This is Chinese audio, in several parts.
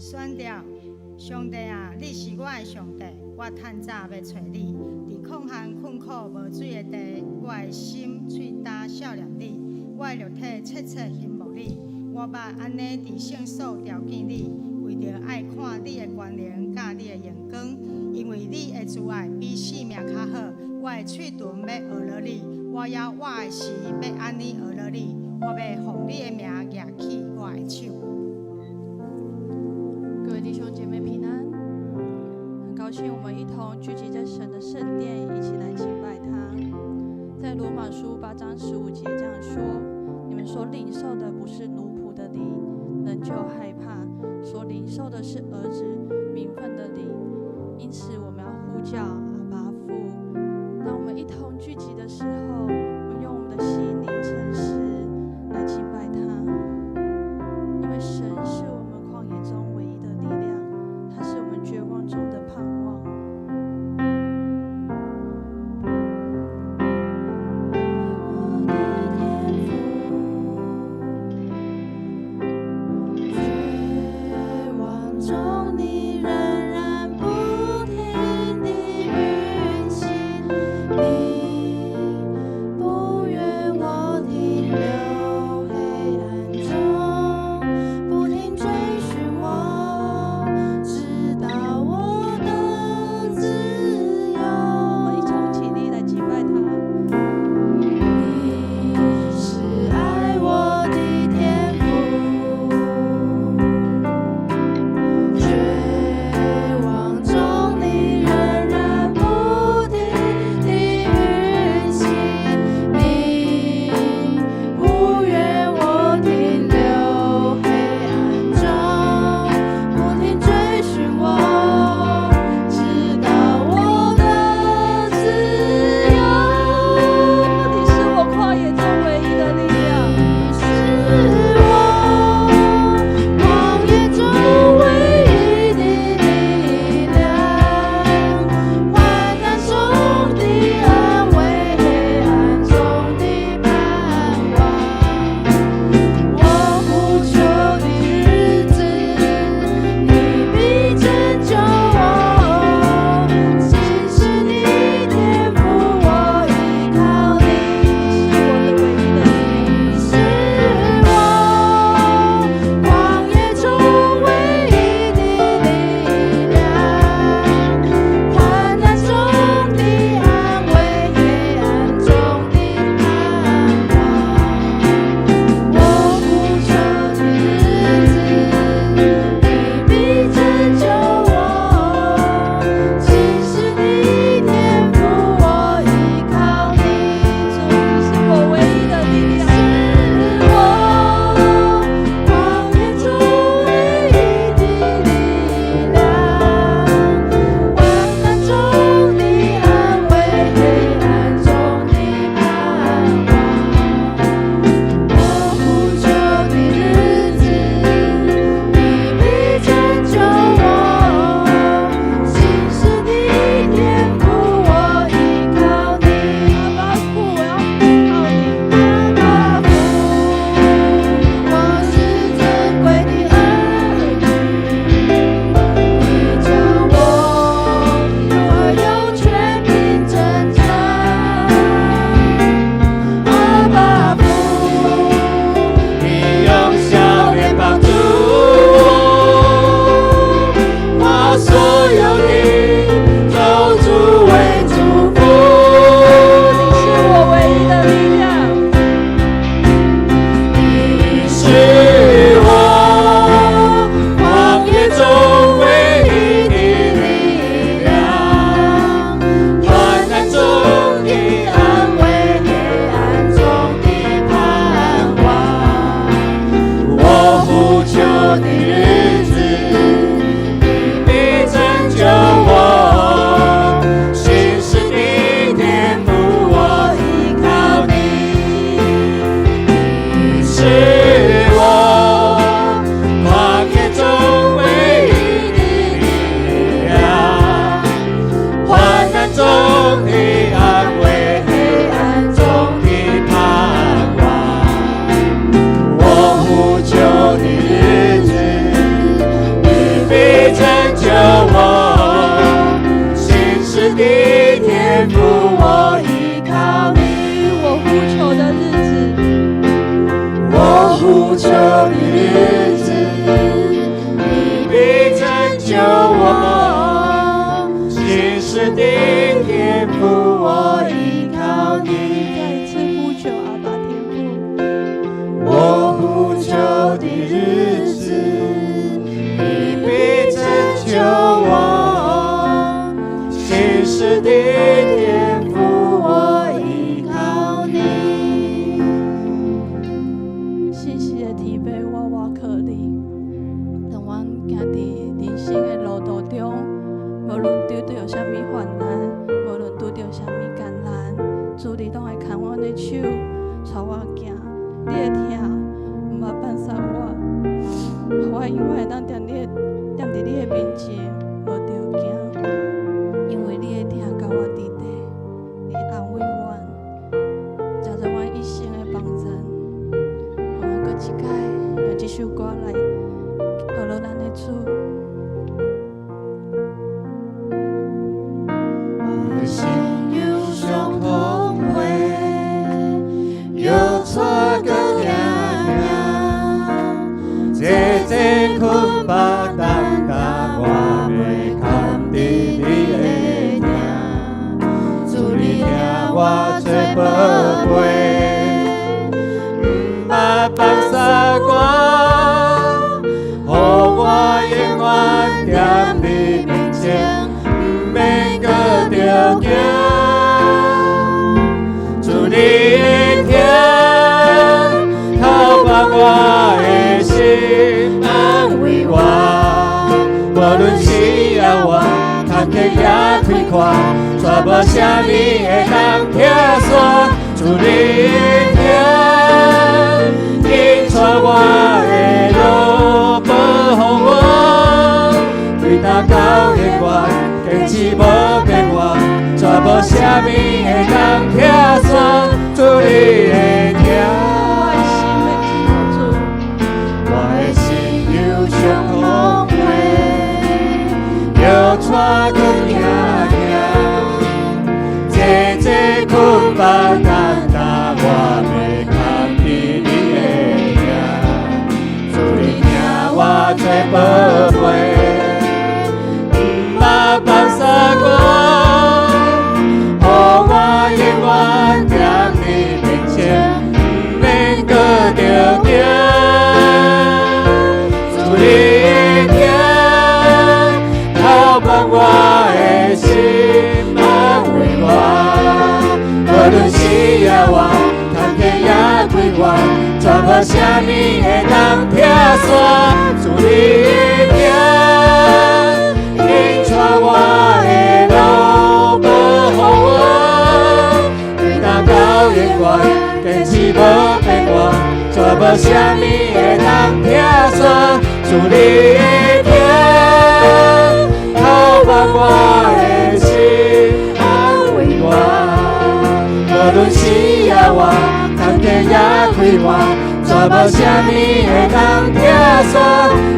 选调，上帝啊，你是我的上帝，我趁早要找你。伫抗旱困苦无水的地，我的心喙焦少念你，我的肉体切切羡慕你。我捌安尼伫圣所条件你，为着爱看你的关联甲你的阳光，因为你的慈爱比性命较好。我的喙唇要学了你，我要活的时要安尼学了你。我要奉你的名举起我的手。各位弟兄姐妹平安，很高兴我们一同聚集在神的圣殿，一起来敬拜他。在罗马书8章15节这样说：你们所领受的不是奴仆的灵，仍旧害怕；所领受的是儿子名分的灵。因此，我们要呼叫阿爸父。当我们一同聚集的时候，我们用我们的心灵诚实来敬拜他，因为神是我们旷野中唯一的力量，他是我们绝望中的盼望。绝望中你仍然一届用这首歌来学了咱的主。我的心有相同会，有错个样样，这这困巴担当，我袂看伫你的名，主你听我做宝贝，不捌放下我，予我永远踮你面前，不免搁着惊。主你的听，透放我的心，安慰我，无论是夜晚，坎坷也开阔，绝无啥物会当拆散。主你的听，紧带我的路，保护我，对答到永远，坚持无变化，绝无啥物会当拆散。主你的听，我的心有相同会，有带个行行，这这困巴担当，我袂看伫你的名，主你听我做宝贝，不捌放下我，予我永远踮你面前，不免搁着惊。主你的听，透放我的心，安慰我，无论是夜晚，坎坷也开阔，绝无啥物会当拆散。主你的听，紧带我的路，保护我，对答到永远，坚持无变化，绝无啥物会当拆散。主你的听，透放我的心，安慰我，无论是夜晚，坎坷也开阔，绝无啥物会当拆散。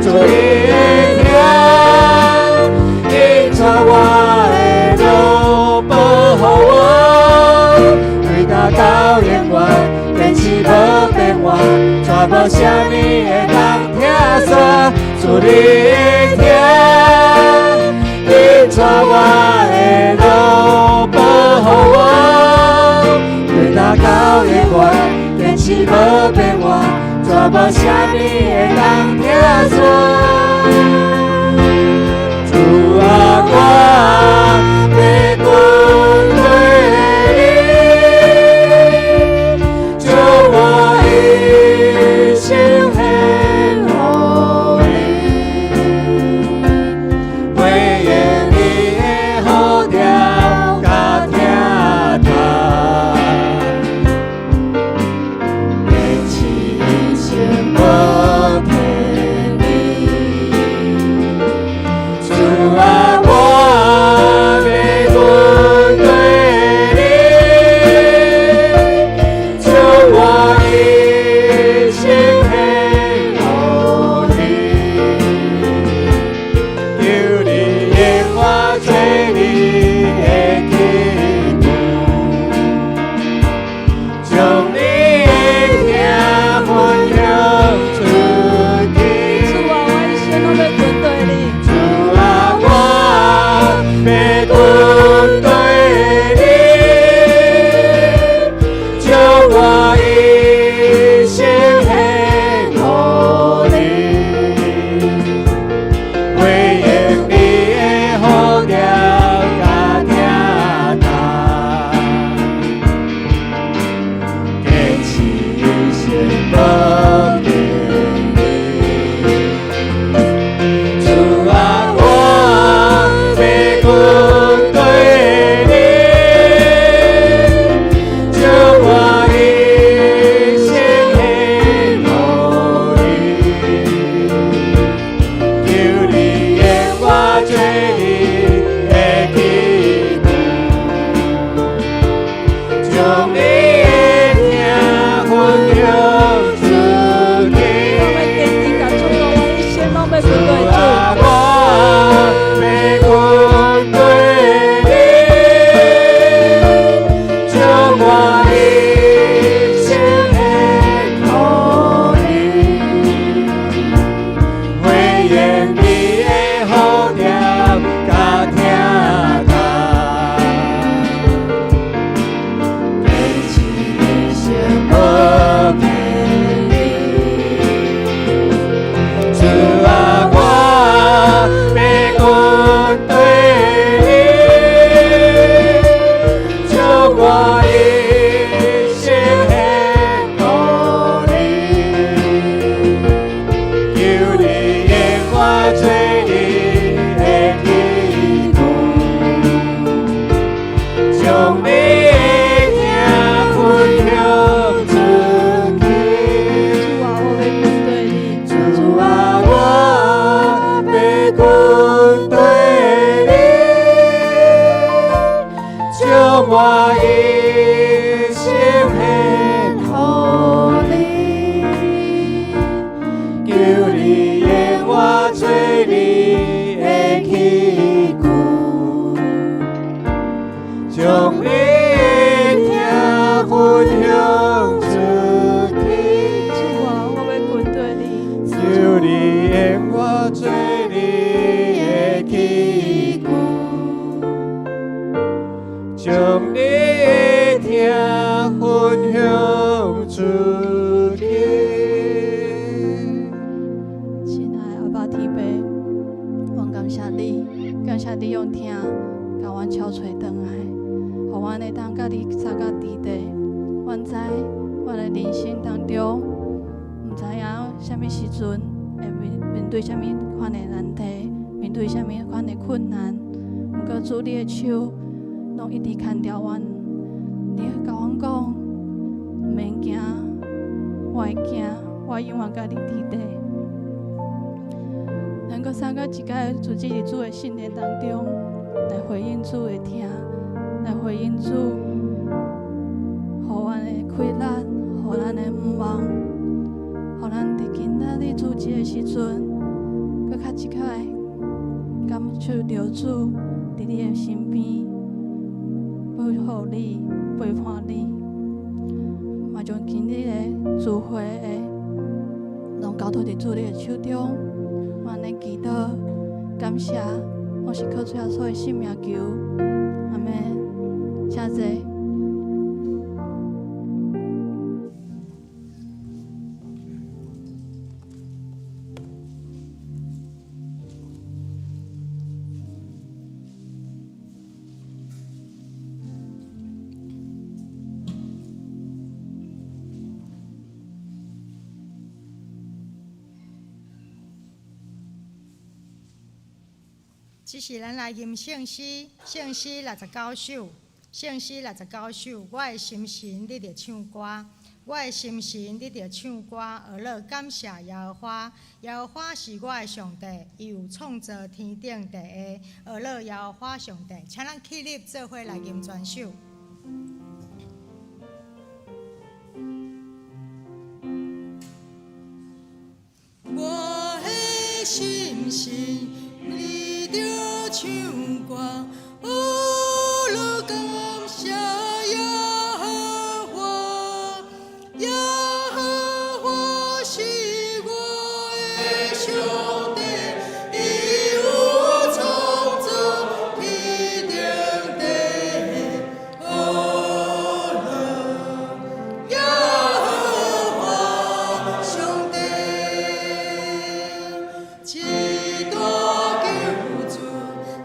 主你的听，紧带我的路，保护我，对答到永远，坚持无变化，绝无啥物会当拆散。主你的听，紧带我的路，保护我，对答到永远，坚持无变化，绝无啥物会当拆散。主啊，我要跟随你，将我一生献予你，回应你的好调甲听他，坚持一生无骗你。主啊，我谢你用听，甲阮敲找转来，互阮会当甲你相甲伫地。阮知阮的人生当中，毋知影啥物时阵会面对啥物款的难题，面对啥物款的困难。毋过主你的手，拢一直牵着阮。你甲阮讲，毋免惊，我会惊，我永远甲你伫地。能够参加一届自己伫主的信念当中，来回应主的听，来回应主，互阮的快乐，互咱的毋忘，互咱伫今仔日主节的时阵，搁较一摆感受着主伫你的身边，保护你，陪伴你，嘛将今日的聚会的，拢交托伫主你的手中。我安尼祈祷，感谢，我是靠主耶稣的圣名求，阿门。谢谢。这是咱来吟圣诗，圣诗69首，圣诗69首。我的心神，你着唱歌；我的心神，你着唱歌。而乐感谢耶和华，耶和华是我的上帝，伊有创造天顶地下。而乐耶和华上帝，请咱起立做伙来吟全首。我的心神，你着唱歌，乐感谢耶和华，耶和华是我的上帝，伊有创造天顶地下。乐耶和华上帝，一大救主，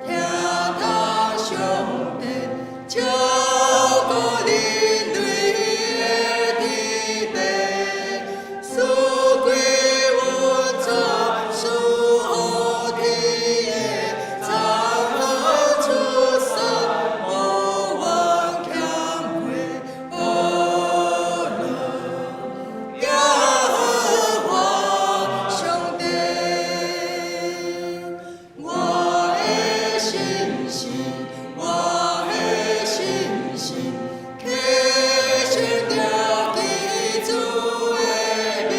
听他上帝照顾人类的天地，赐归稳重，赐好天的长河出山，无往欠亏。耶和华上帝，我的心神，我的心神，祈求着基督的名。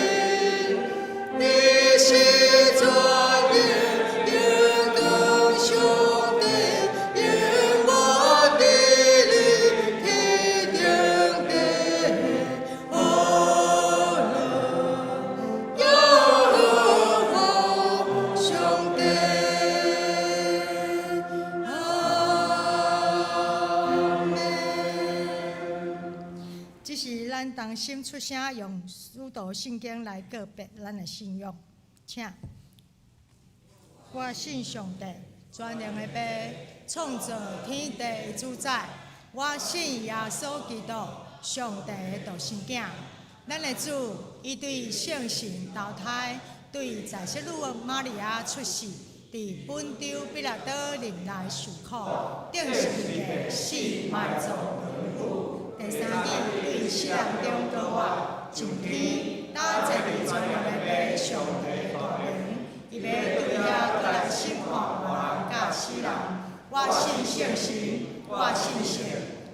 你是全能永恒上帝，永远的你，天顶地下。耶和华上帝，阿门。这是咱同心出声，用使徒圣经来告别咱的信仰。请，我信上帝，全能的爸，创造天地的主宰。我信耶稣基督，上帝的独生囝。咱的主，伊对圣神投胎，对在世女玛利亚出世，伫本州彼拉多任内受苦，定十字架死埋葬地府。第三日对死人中高活，上天，打坐伫全能的爸上帝的大名，伊要对遐过来审判活人甲死人。我信圣神，我信神，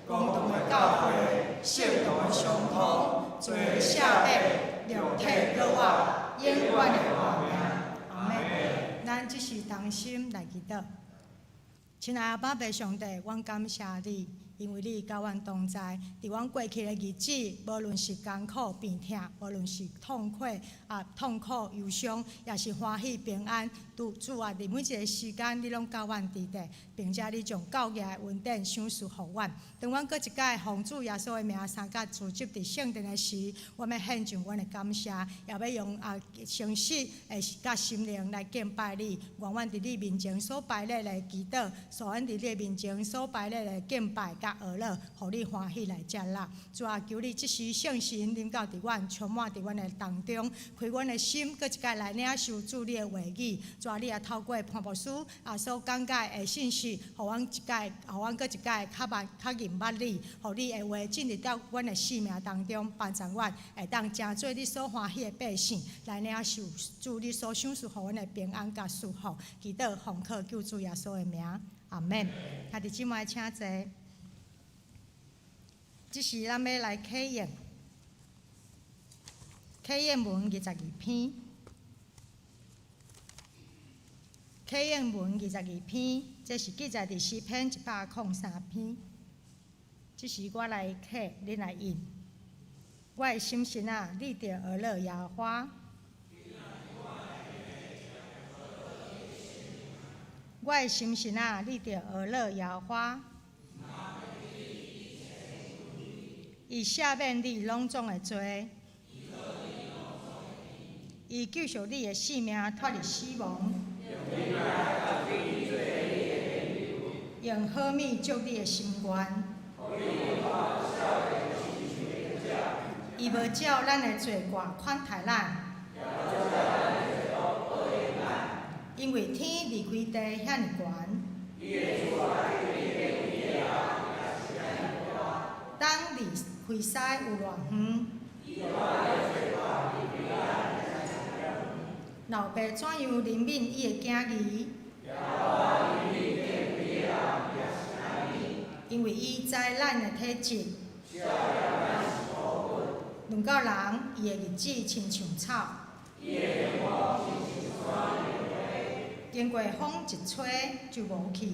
公道的教会，圣道的相通，罪的赦免，肉体高活，永远的活命。阿门。咱即是同心来祈祷。亲爱的阿爸爸上帝，阮感谢你，因为你甲阮同在。伫阮过去的日子，无论是艰苦病痛，无论是痛苦忧伤，也是欢喜平安，主啊，伫每一个时间，你拢甲阮伫地，并且你将教义的恩典赏赐互阮。当阮搁一届奉主耶稣的名三甲聚集伫圣殿的时，我们献上阮的感谢，也要用诚实的甲心灵来敬拜你。愿阮伫你面前所摆列的祈祷，所阮伫你面前所摆列的敬拜甲学乐，互你欢喜来接纳。主啊，求你即时圣神临到伫阮，充满伫阮的当中，开阮的心，搁一届来领受主你的话语。主啊，你也透过潘牧师所讲解的信息，互阮搁一届较认捌你，互你的话进入到阮的生命当中，帮助阮会当成做你所欢喜的百姓，来领受主你所赏赐互阮的平安甲祝福。祈祷奉靠救主耶稣的名，阿免。下弟姊妹请坐。即时咱要来考验文22篇，考验文22篇，这是记载伫诗篇103篇。即时我来考，恁来应。我的心神啊，你着学乐耶和华。我的心神啊，你着学乐耶和华。伊赦免你拢总的罪，伊救赎你的性命脱离死亡，用好米祝你的心愿。伊无照咱的罪过款待咱，因为天离开地遐尼悬，当离开西有偌远，老爸怎样怜悯伊的囝儿？因为伊知咱的体质，论到人，伊的日子亲像草，经过风一吹就无去。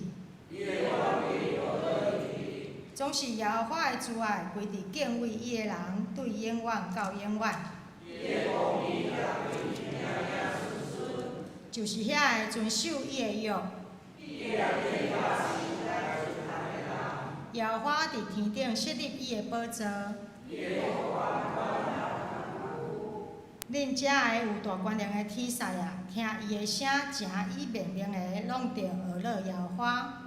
总是耶和华的慈爱归伫敬畏伊的人，对永远到永远。就是遐个遵守伊的约。耶和华伫天顶设立伊的宝座。恁遮个有大权量的天使啊，听伊的声，诚以明明的，拢着学乐耶和华。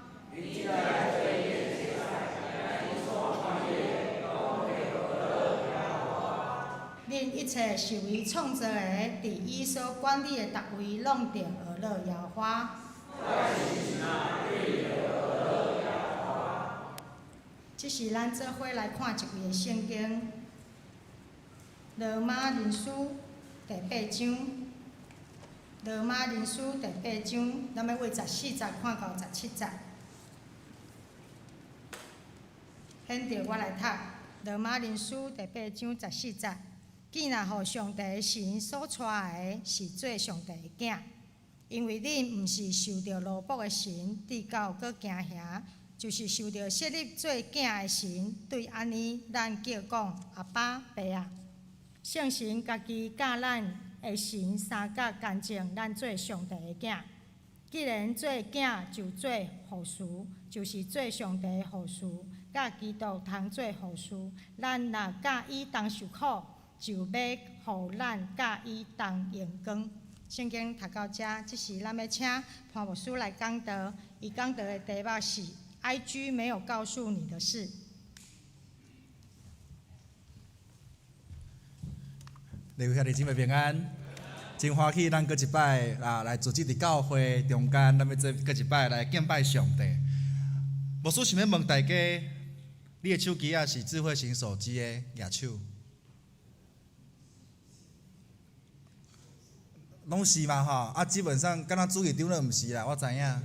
恁一切受伊创造的，伫伊所管理的逐位，拢着学乐耶和华。即是咱做伙来看一位的圣经，罗马人书第8章。罗马人书第8章，咱要为14节看到17节。显着我来读罗马人书第8章14节。既然互上帝的神所带的是做上帝的囝，因为恁毋是受着罗卜的神至高搁惊吓，就是受着设立做囝的神。对安尼，咱叫讲阿爸爸啊，圣神家己教咱的神三角干净，咱做上帝的囝。既然做囝就做护士，就是做上帝的护士，甲基督通做护士。咱若甲伊同受苦，就要互咱甲伊同荣光。圣经读到这，即时咱要请潘牧师来讲道。伊讲道的题目是 ：IG 没有告诉你的事。各位兄弟姊妹平安，真欢喜，咱搁一摆来组织伫教会中间，咱要做搁一摆来敬拜上帝。牧师想要问大家，你的手机是智慧型手机的举手？拢是嘛吼，基本上敢若主席长了毋是啦，我知影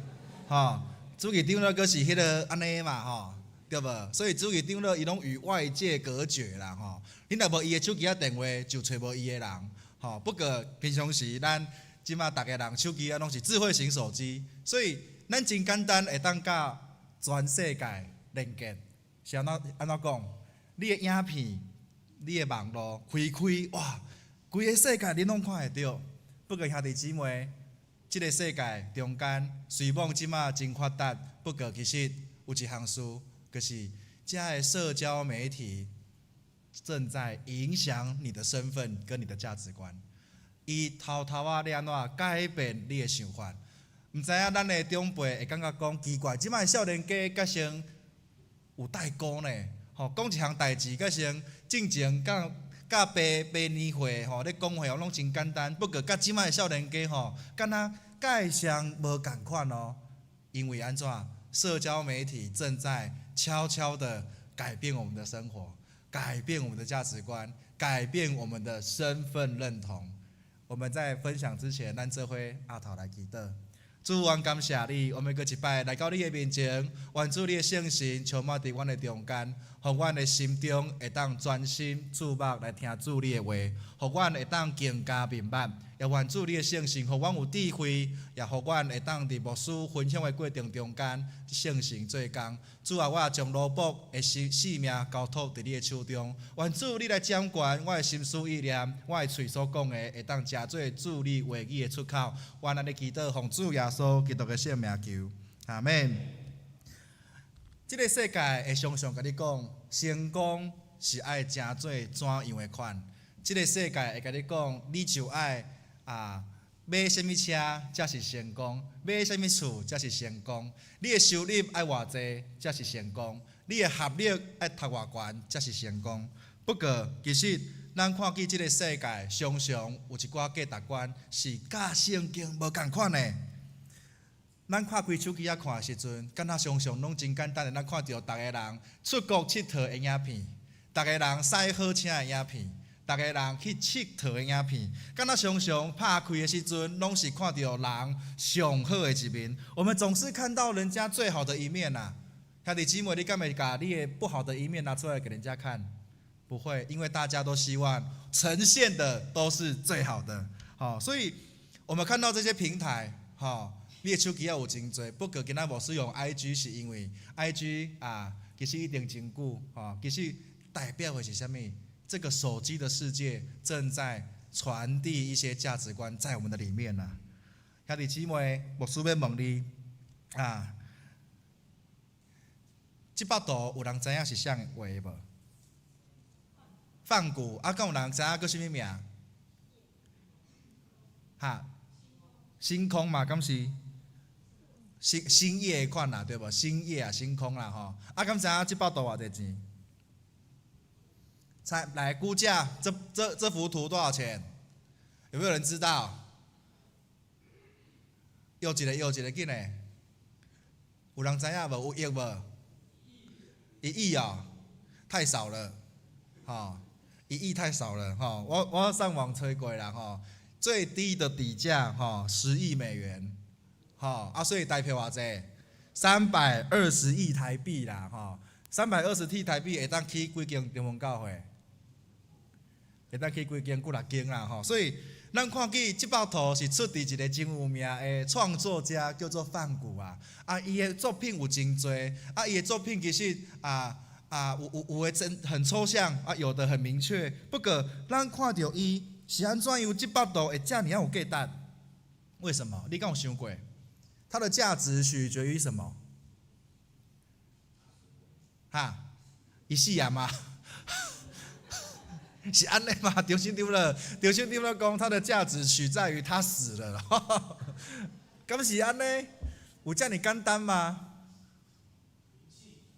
吼，主席长了阁是迄个安尼嘛吼，对无？所以主席长了伊拢与外界隔绝啦吼。恁若无伊的手机电话，就找无伊的人吼。不过平常时咱即马逐个人手机拢是智慧型手机，所以咱真简单会当甲全世界连接。是安怎讲？你的影片、你的网络开，哇，规个世界你拢看会到。不过兄弟姊妹，这个世界中间，虽然即马真发达，不过其实有一项事，就是这的社交媒体正在影响你的身份跟你的价值观。伊偷偷啊，你安怎改变你的想法？毋知影咱的长辈会感觉讲奇怪，即摆少年家甲先有代沟呢？吼，讲一项代志，甲先进前甲爸年岁吼咧讲话拢真简单，不过甲即摆少年家吼，敢若介相无共款哦。因为安怎？社交媒体正在悄悄地改变我们的生活，改变我们的价值观，改变我们的身份认同。我们在分享之前，咱做伙阿头来祈祷。主，我感谢你，我们搁一摆来到你的面前，愿主你的圣神充满伫阮的中间，互阮的心中会当专心注目来听主你的话，互阮会当更加明白。也愿主你的圣神，互阮有智慧，也互阮会当伫牧师分享的过程中间，圣神做工。主啊，我将罗卜的性命交托伫你的手中，愿主你来掌管我的心思意念，我的嘴所讲的会当成做主你话语的出口。愿安尼祈祷，奉主耶稣基督的圣名求，阿门。这个世界会常常甲你讲，成功是爱正做怎样的款？这个世界会甲你讲，你就爱买什么车才是成功，买什么厝才是成功，你的收入爱偌济才是成功，你的学历爱读偌悬才是成功。不过，其实咱看见这个世界，常常有一寡价值观是甲圣经无共款的。咱看开手机仔看的时阵，敢若常常拢真简单的，咱看到逐个人出国佚佗的影片，逐个人驶好车的影片。逐个人去佚佗的影片，敢若常常拍开的时阵，拢是看到人上好的一面。我们总是看到人家最好的一面呐。兄弟姊妹，你敢会把你的不好的一面拿出来给人家看？不会，因为大家都希望呈现的都是最好的。好，所以我们看到这些平台，你的手机也有真多。不过今仔无使用 IG， 是因为 IG 其实已经真久，其实代表的是啥物？这个手机的世界正在传递一些价值观在我们的里面呐。兄弟姊妹，牧师要问你这幅图有人知影是啥画的无？梵谷敢有人知影叫什么名？星空嘛，敢是星夜的款啦，对无？星夜星空啦吼。敢知影这幅图偌济钱？来估价，这幅图多少钱？有没有人知道？又一个紧嘞！有人知影无？有亿无？1亿啊，太少了，1亿太少了哈！我上网吹过啦最低的底价10亿美元，所以代表偌济？320亿台币啦，320亿台币会当起几间中文教会？会当去几间、几6间啦所以咱看见这幅图是出自一个真有名的创作家，叫做梵谷伊的作品有真多伊的作品其实有的真很抽象有的很明确。不过咱看到伊是安怎样这幅图会这样有价值？为什么？你敢有想过？它的价值取决于什么？伊死啊吗？是安尼吗？中心对了，讲它的价值取在于他死了，敢是安尼？有这么简单吗？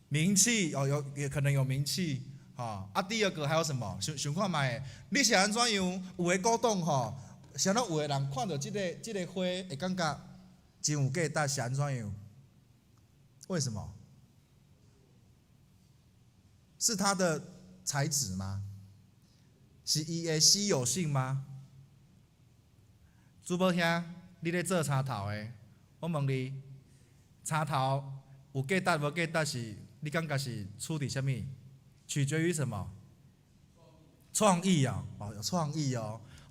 名气也可能有名气第二个还有什么？想看卖，你是安怎样？有的鼓动想到有的人看到这个花会感觉真有价值，是安怎样？为什么？是它的材质吗？是伊的稀有性吗？主保兄，你咧做插头的，我问你，插头有价值无价值是？你感觉是处伫什么？取决于什么？创意有创意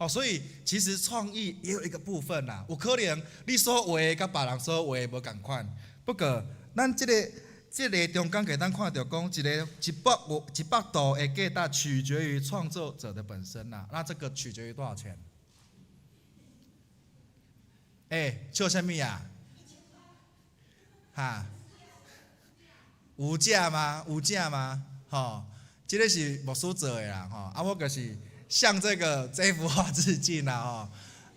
所以其实创意也有一个部分有可能你所画的甲别人所画的无共款。不过咱这个这个中间给咱看到讲，100度的价值取决于创作者的本身啦。那这个取决于多少钱？笑什么呀？哈？有价吗？有价吗？吼，这个是牧师做的啦，吼，我就是向这幅画致敬啦，吼。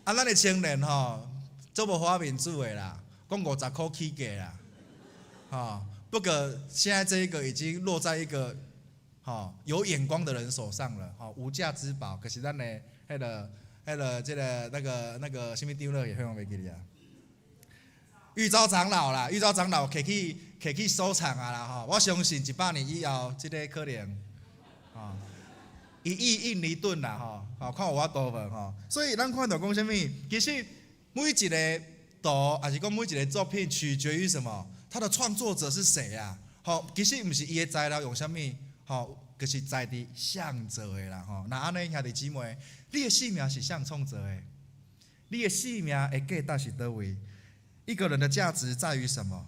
咱的青年吼，做无花民主的啦，讲50块起价啦，吼。不过现在这一个已经落在一个有眼光的人手上了，无价之宝。可是咱的那个什么长老也非常袂记哩啊。玉昭长老啦，玉昭长老摕去收藏啊啦，我相信100年以后，这个可能1亿印尼盾啦，看有法度无所以咱看到讲什么？其实每一个图，还是讲每一个作品，取决于什么？他的创作者是谁啊？其实不是伊的材料用什么，就是在地像做的啦。那安尼兄弟姊妹，你的性命是像创作的，你的性命的价值是叨位？一个人的价值在于什么？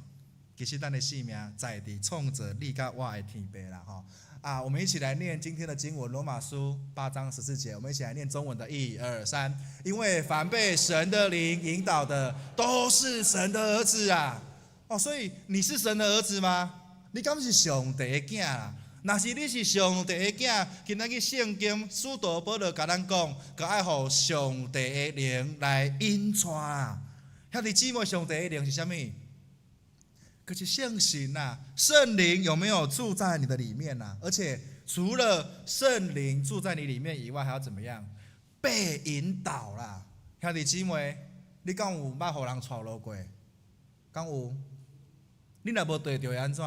其实咱的性命在地创作你甲我的天父啦。我们一起来念今天的经文，罗马书8章14节。我们一起来念中文的1、2、3。因为凡被神的灵引导的，都是神的儿子啊。所以你是神的儿子吗？你敢是上帝的囝啦？若是你是上帝的囝，今仔日圣经使徒保罗甲咱讲，佮爱互上帝的灵来引带啦。兄弟姊妹，上帝的灵是啥物？就是圣神啦。圣灵有没有住在你的里面啦？而且除了圣灵住在你里面以外，还要怎么样？被引导啦。兄弟姊妹，你敢有捌互人带路过？敢有？你若无对着会安怎？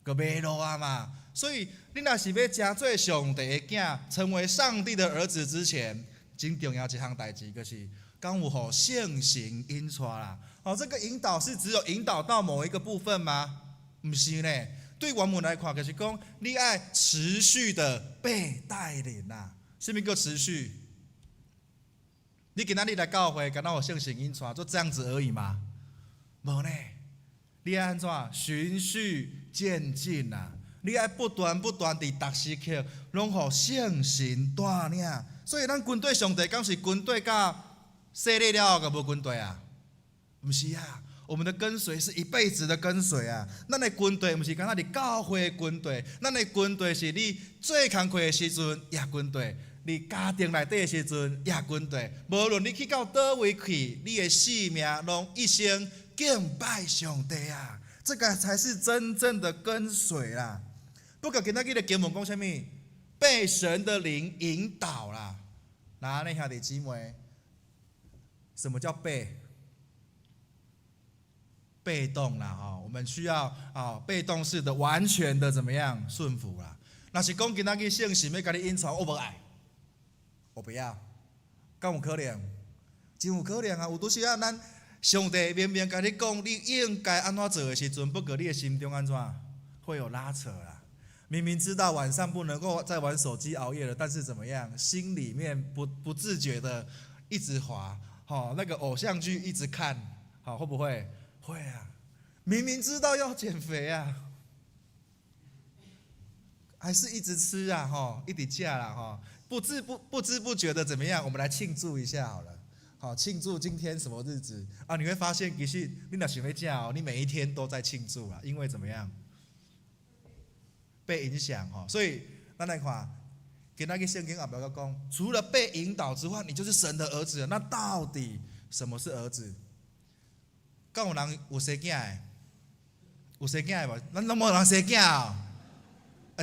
就迷路啊嘛。所以你若是要成做上帝的囝，成为上帝的儿子之前，真重要一项代志，就是敢有互圣神引带啦。这个引导是只有引导到某一个部分吗？不是呢。对原文来看，就是讲你要持续的被带领啦。什么叫持续？你今仔日来教会，敢若有圣神引带，就这样子而已吗？无呢。你要安怎循序渐进啊？你要不断地逐时刻拢互圣神带领。所以咱军队上帝敢是军队到洗礼了后就无军队啊？不是啊，我们的跟随是一辈子的跟随啊。咱的军队不是敢若伫教会的军队，咱的军队是你做工课的时阵也军队，你家庭内底的时阵也军队。无论你去到倒位去，你的性命拢一生敬拜上帝啊，这个才是真正的跟随啦。不过今仔日的经文讲什么？被神的灵引导啦。那安尼兄弟姊妹，什么叫被？被动啦，我们需要被动式的、完全的怎么样顺服啦？若是讲今仔日圣神要甲你引带，我无爱，我不要，敢有可能？真有可能啊！有拄时啊，咱上帝明明甲你讲，你应该安怎做的时阵，不过你的心中安怎会有拉扯啦？明明知道晚上不能够再玩手机熬夜了，但是怎么样，心里面不自觉的一直滑，那个偶像剧一直看，会不会？会啊！明明知道要减肥啊，还是一直吃啊，一直吃啦，不知不觉的怎么样？我们来庆祝一下好了。庆祝今天什么日子啊？你会发现，其实你若想要吃你每一天都在庆祝啦，因为怎么样？被影响所以咱来看，今仔日圣经也不要讲，除了被引导之外，你就是神的儿子了。那到底什么是儿子？敢有人有生囝的？有生囝的无？咱拢无人生囝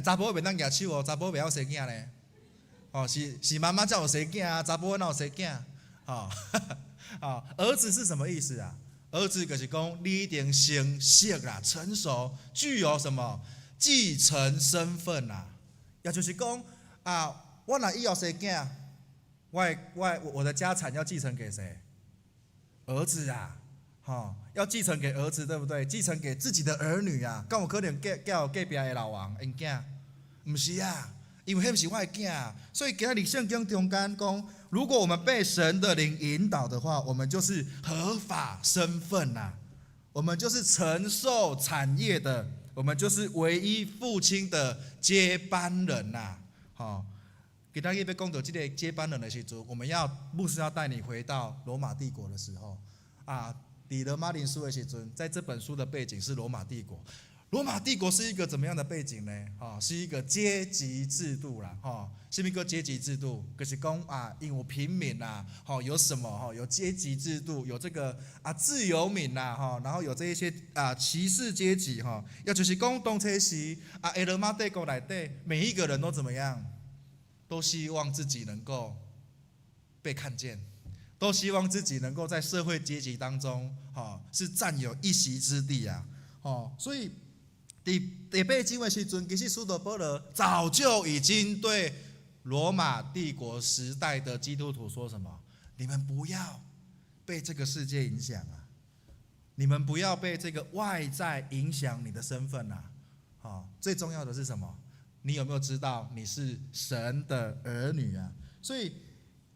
查甫袂当举手查甫袂晓生囝呢？是妈妈叫我生囝啊，查甫哪有生囝？儿子是什么意思啊？儿子就是讲你一定成熟啦，成熟，具有什么继承身份啦？也就是讲我若以后生囝，我的家产要继承给谁？儿子啊！要继承给儿子，对不对？继承给自己的儿女啊，敢有可能叫隔壁的老王因囝？不是啊，因为迄不是我的囝。所以今日圣经中间讲，如果我们被神的灵引导的话，我们就是合法身份呐，我们就是承受产业的我们就是唯一父亲的接班人呐。好，给大家要讲到这个接班人的时候，牧师要带你回到罗马帝国的时候啊，彼得马林书的时候，在这本书的背景是罗马帝国。罗马帝国是一个怎么样的背景呢？是一个阶级制度啦，什么叫阶级制度？就是讲啊，因为平民啦，有什么有阶级制度，有这个自由民啦，然后有这一些骑士阶级也就是讲当初时罗马帝国内底每一个人都怎么样？都希望自己能够被看见，都希望自己能够在社会阶级当中是占有一席之地啊，所以。第八经的时阵，其实使徒保罗早就已经对罗马帝国时代的基督徒说什么？你们不要被这个世界影响啊！你们不要被这个外在影响你的身份啊！最重要的是什么？你有没有知道你是神的儿女啊？所以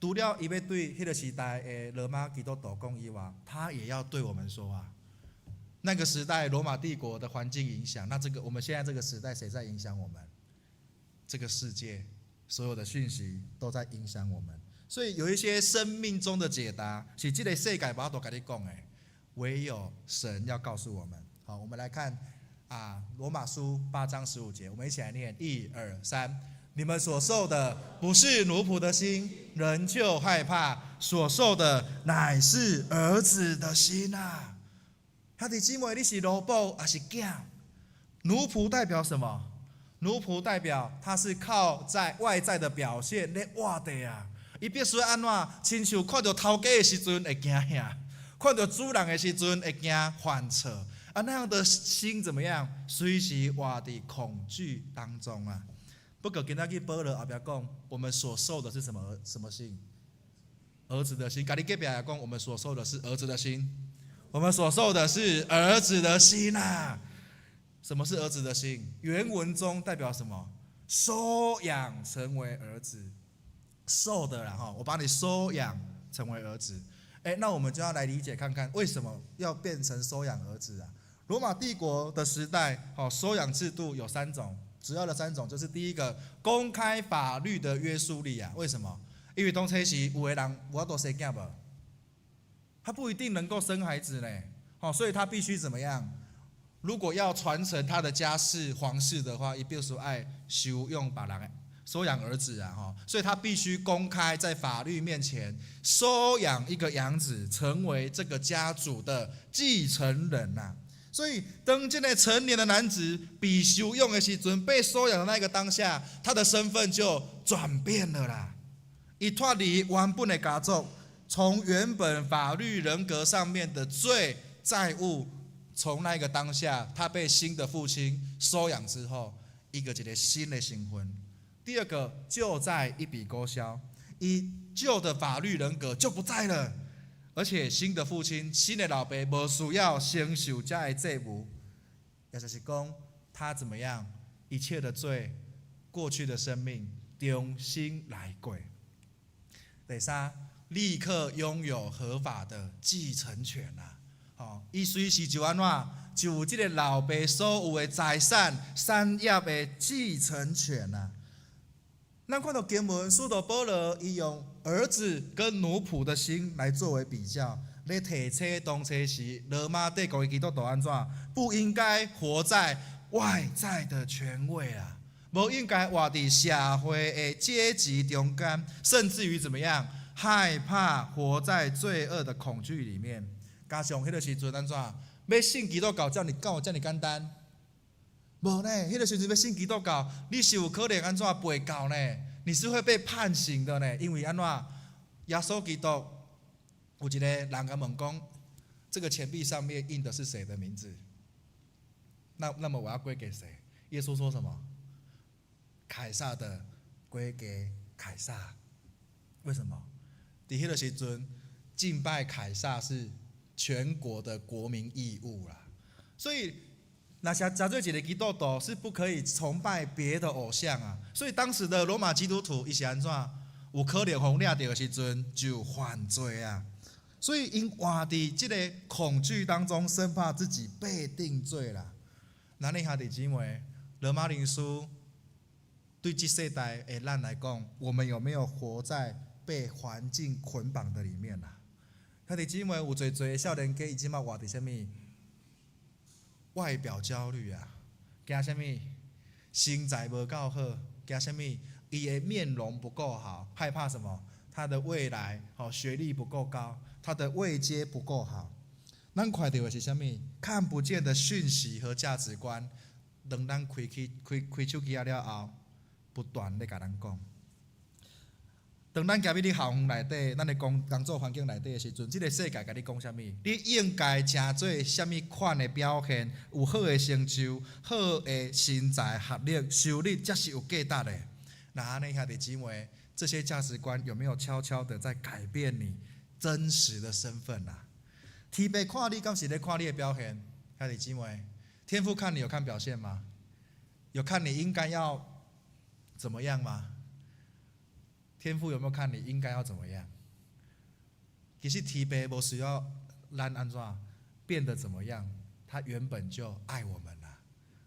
除了他要对那个时代的罗马基督徒讲以外，他也要对我们说啊。那个时代罗马帝国的环境影响，那我们现在这个时代谁在影响我们？这个世界所有的讯息都在影响我们，所以有一些生命中的解答是这个世界无法度跟你讲的，唯有神要告诉我们。好，我们来看罗马书8章15节，我们一起来念，1、2、3。你们所受的不是奴仆的心，仍旧害怕；所受的乃是儿子的心啊。兄弟姊妹，你是奴仆还是囝？奴仆代表什么？奴仆代表他是靠在外在的表现来活的啊。伊必须安怎？亲像看到头家的时阵会惊吓，看到主人的时阵会惊犯错那样的心怎么样？随时活在恐惧当中啊。不过今仔日保罗后边讲，我们所受的是什么心？儿子的心。家己隔壁也讲，我们所受的是儿子的心。我们所受的是儿子的心啊！什么是儿子的心？原文中代表什么？收养成为儿子，受的啦我把你收养成为儿子。那我们就要来理解看看，为什么要变成收养儿子啊？罗马帝国的时代，收养制度有3种，主要的3种就是第一个，公开法律的约束力啊。为什么？因为当初时有的人有法度生囝无？他不一定能够生孩子呢，所以他必须怎么样？如果要传承他的家世皇室的话，他必须爱收养别人收养儿子啊，所以他必须公开在法律面前收养一个养子，成为这个家族的继承人呐。所以当这个成年的男子被收养的时阵，被收养的那个当下，他的身份就转变了啦，他脱离原本的家族。从原本法律人格上面的罪债务，从那个当下，他被新的父亲收养之后，一个新的身份。第二个，就在一笔勾销，旧的法律人格就不在了，而且新的父亲、新的老爸不需要承受这的债务，也就是讲，他怎么样，一切的罪，过去的生命重新来过。第三，立刻拥有合法的继承权啊！伊随时就安怎，就有这个老爸所有的财产业的继承权啊！咱看到经文，使徒保罗伊用儿子跟奴仆的心来作为比较，来提醒当初时罗马帝国的基督徒安怎不应该活在外在的权位啊，不应该活在社会的阶级中间，甚至于怎么样？害怕活在罪恶的恐惧里面，加上迄个时阵安怎？要信基督教，叫你有这么简单？无呢，迄个时阵要信基督教，你是有可能安怎背教呢？你是会被判刑的呢，因为安怎？耶稣基督有一个人甲问讲，这个钱币上面印的是谁的名字？那么我要归给谁？耶稣说什么？凯撒的归给凯撒。为什么？在那个时阵，敬拜凯撒是全国的国民义务啦。所以，那些真正一个基督徒是不可以崇拜别的偶像啊。所以当时的罗马基督徒，伊是安怎？有可能被抓到的时阵就犯罪啊。所以因活在这个恐惧当中，生怕自己被定罪啦。咱的兄弟姊妹，罗马人书对这世代的咱来讲，我们有没有活在被环境捆绑的里面啊？兄弟姊妹，有侪侪少年家伊即马活伫啥物？外表焦虑啊，惊啥物？身材无够好，惊啥物？伊的面容不够好，害怕什么？他的未来学历不够高，他的位阶不够好。咱看到的是啥物？看不见的讯息和价值观，当咱开手机了后，不断咧甲咱讲。当咱行入你校园内底，咱的工作环境内底的时阵，这个世界甲你讲啥物？你应该成做啥物款的表现？有好的成就、好的身材、学历、收入，才是有价值的。那安尼兄弟姊妹，这些价值观有没有悄悄的在改变你真实的身份啊？天父看你，敢是咧看你的表现？兄弟姊妹，天父看你有看表现吗？有看你应该要怎么样吗？天父有没有看你应该要怎么样？其实天父无需要咱安怎变得怎么样，他原本就爱我们了。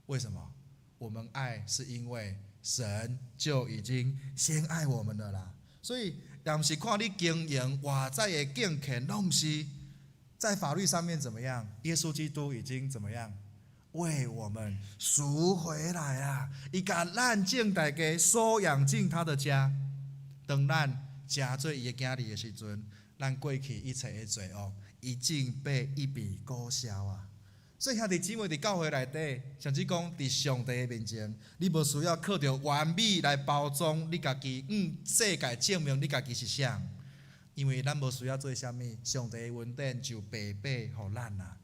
为什么？我们爱是因为神就已经先爱我们了啦。所以，也不是看你经营外在的敬虔，拢不是在法律上面怎么样。耶稣基督已经怎么样为我们赎回来啊！伊把咱正大家收养进他的家。当咱成做伊的囝儿的时阵，咱过去一切的罪恶已经被一笔勾销啊！所以兄弟姊妹伫教会内底，甚至讲伫上帝的面前，你无需要靠着完美来包装你家己，世界证明你家己是啥，因为咱无需要做啥物，上帝的恩典就白白互咱啊！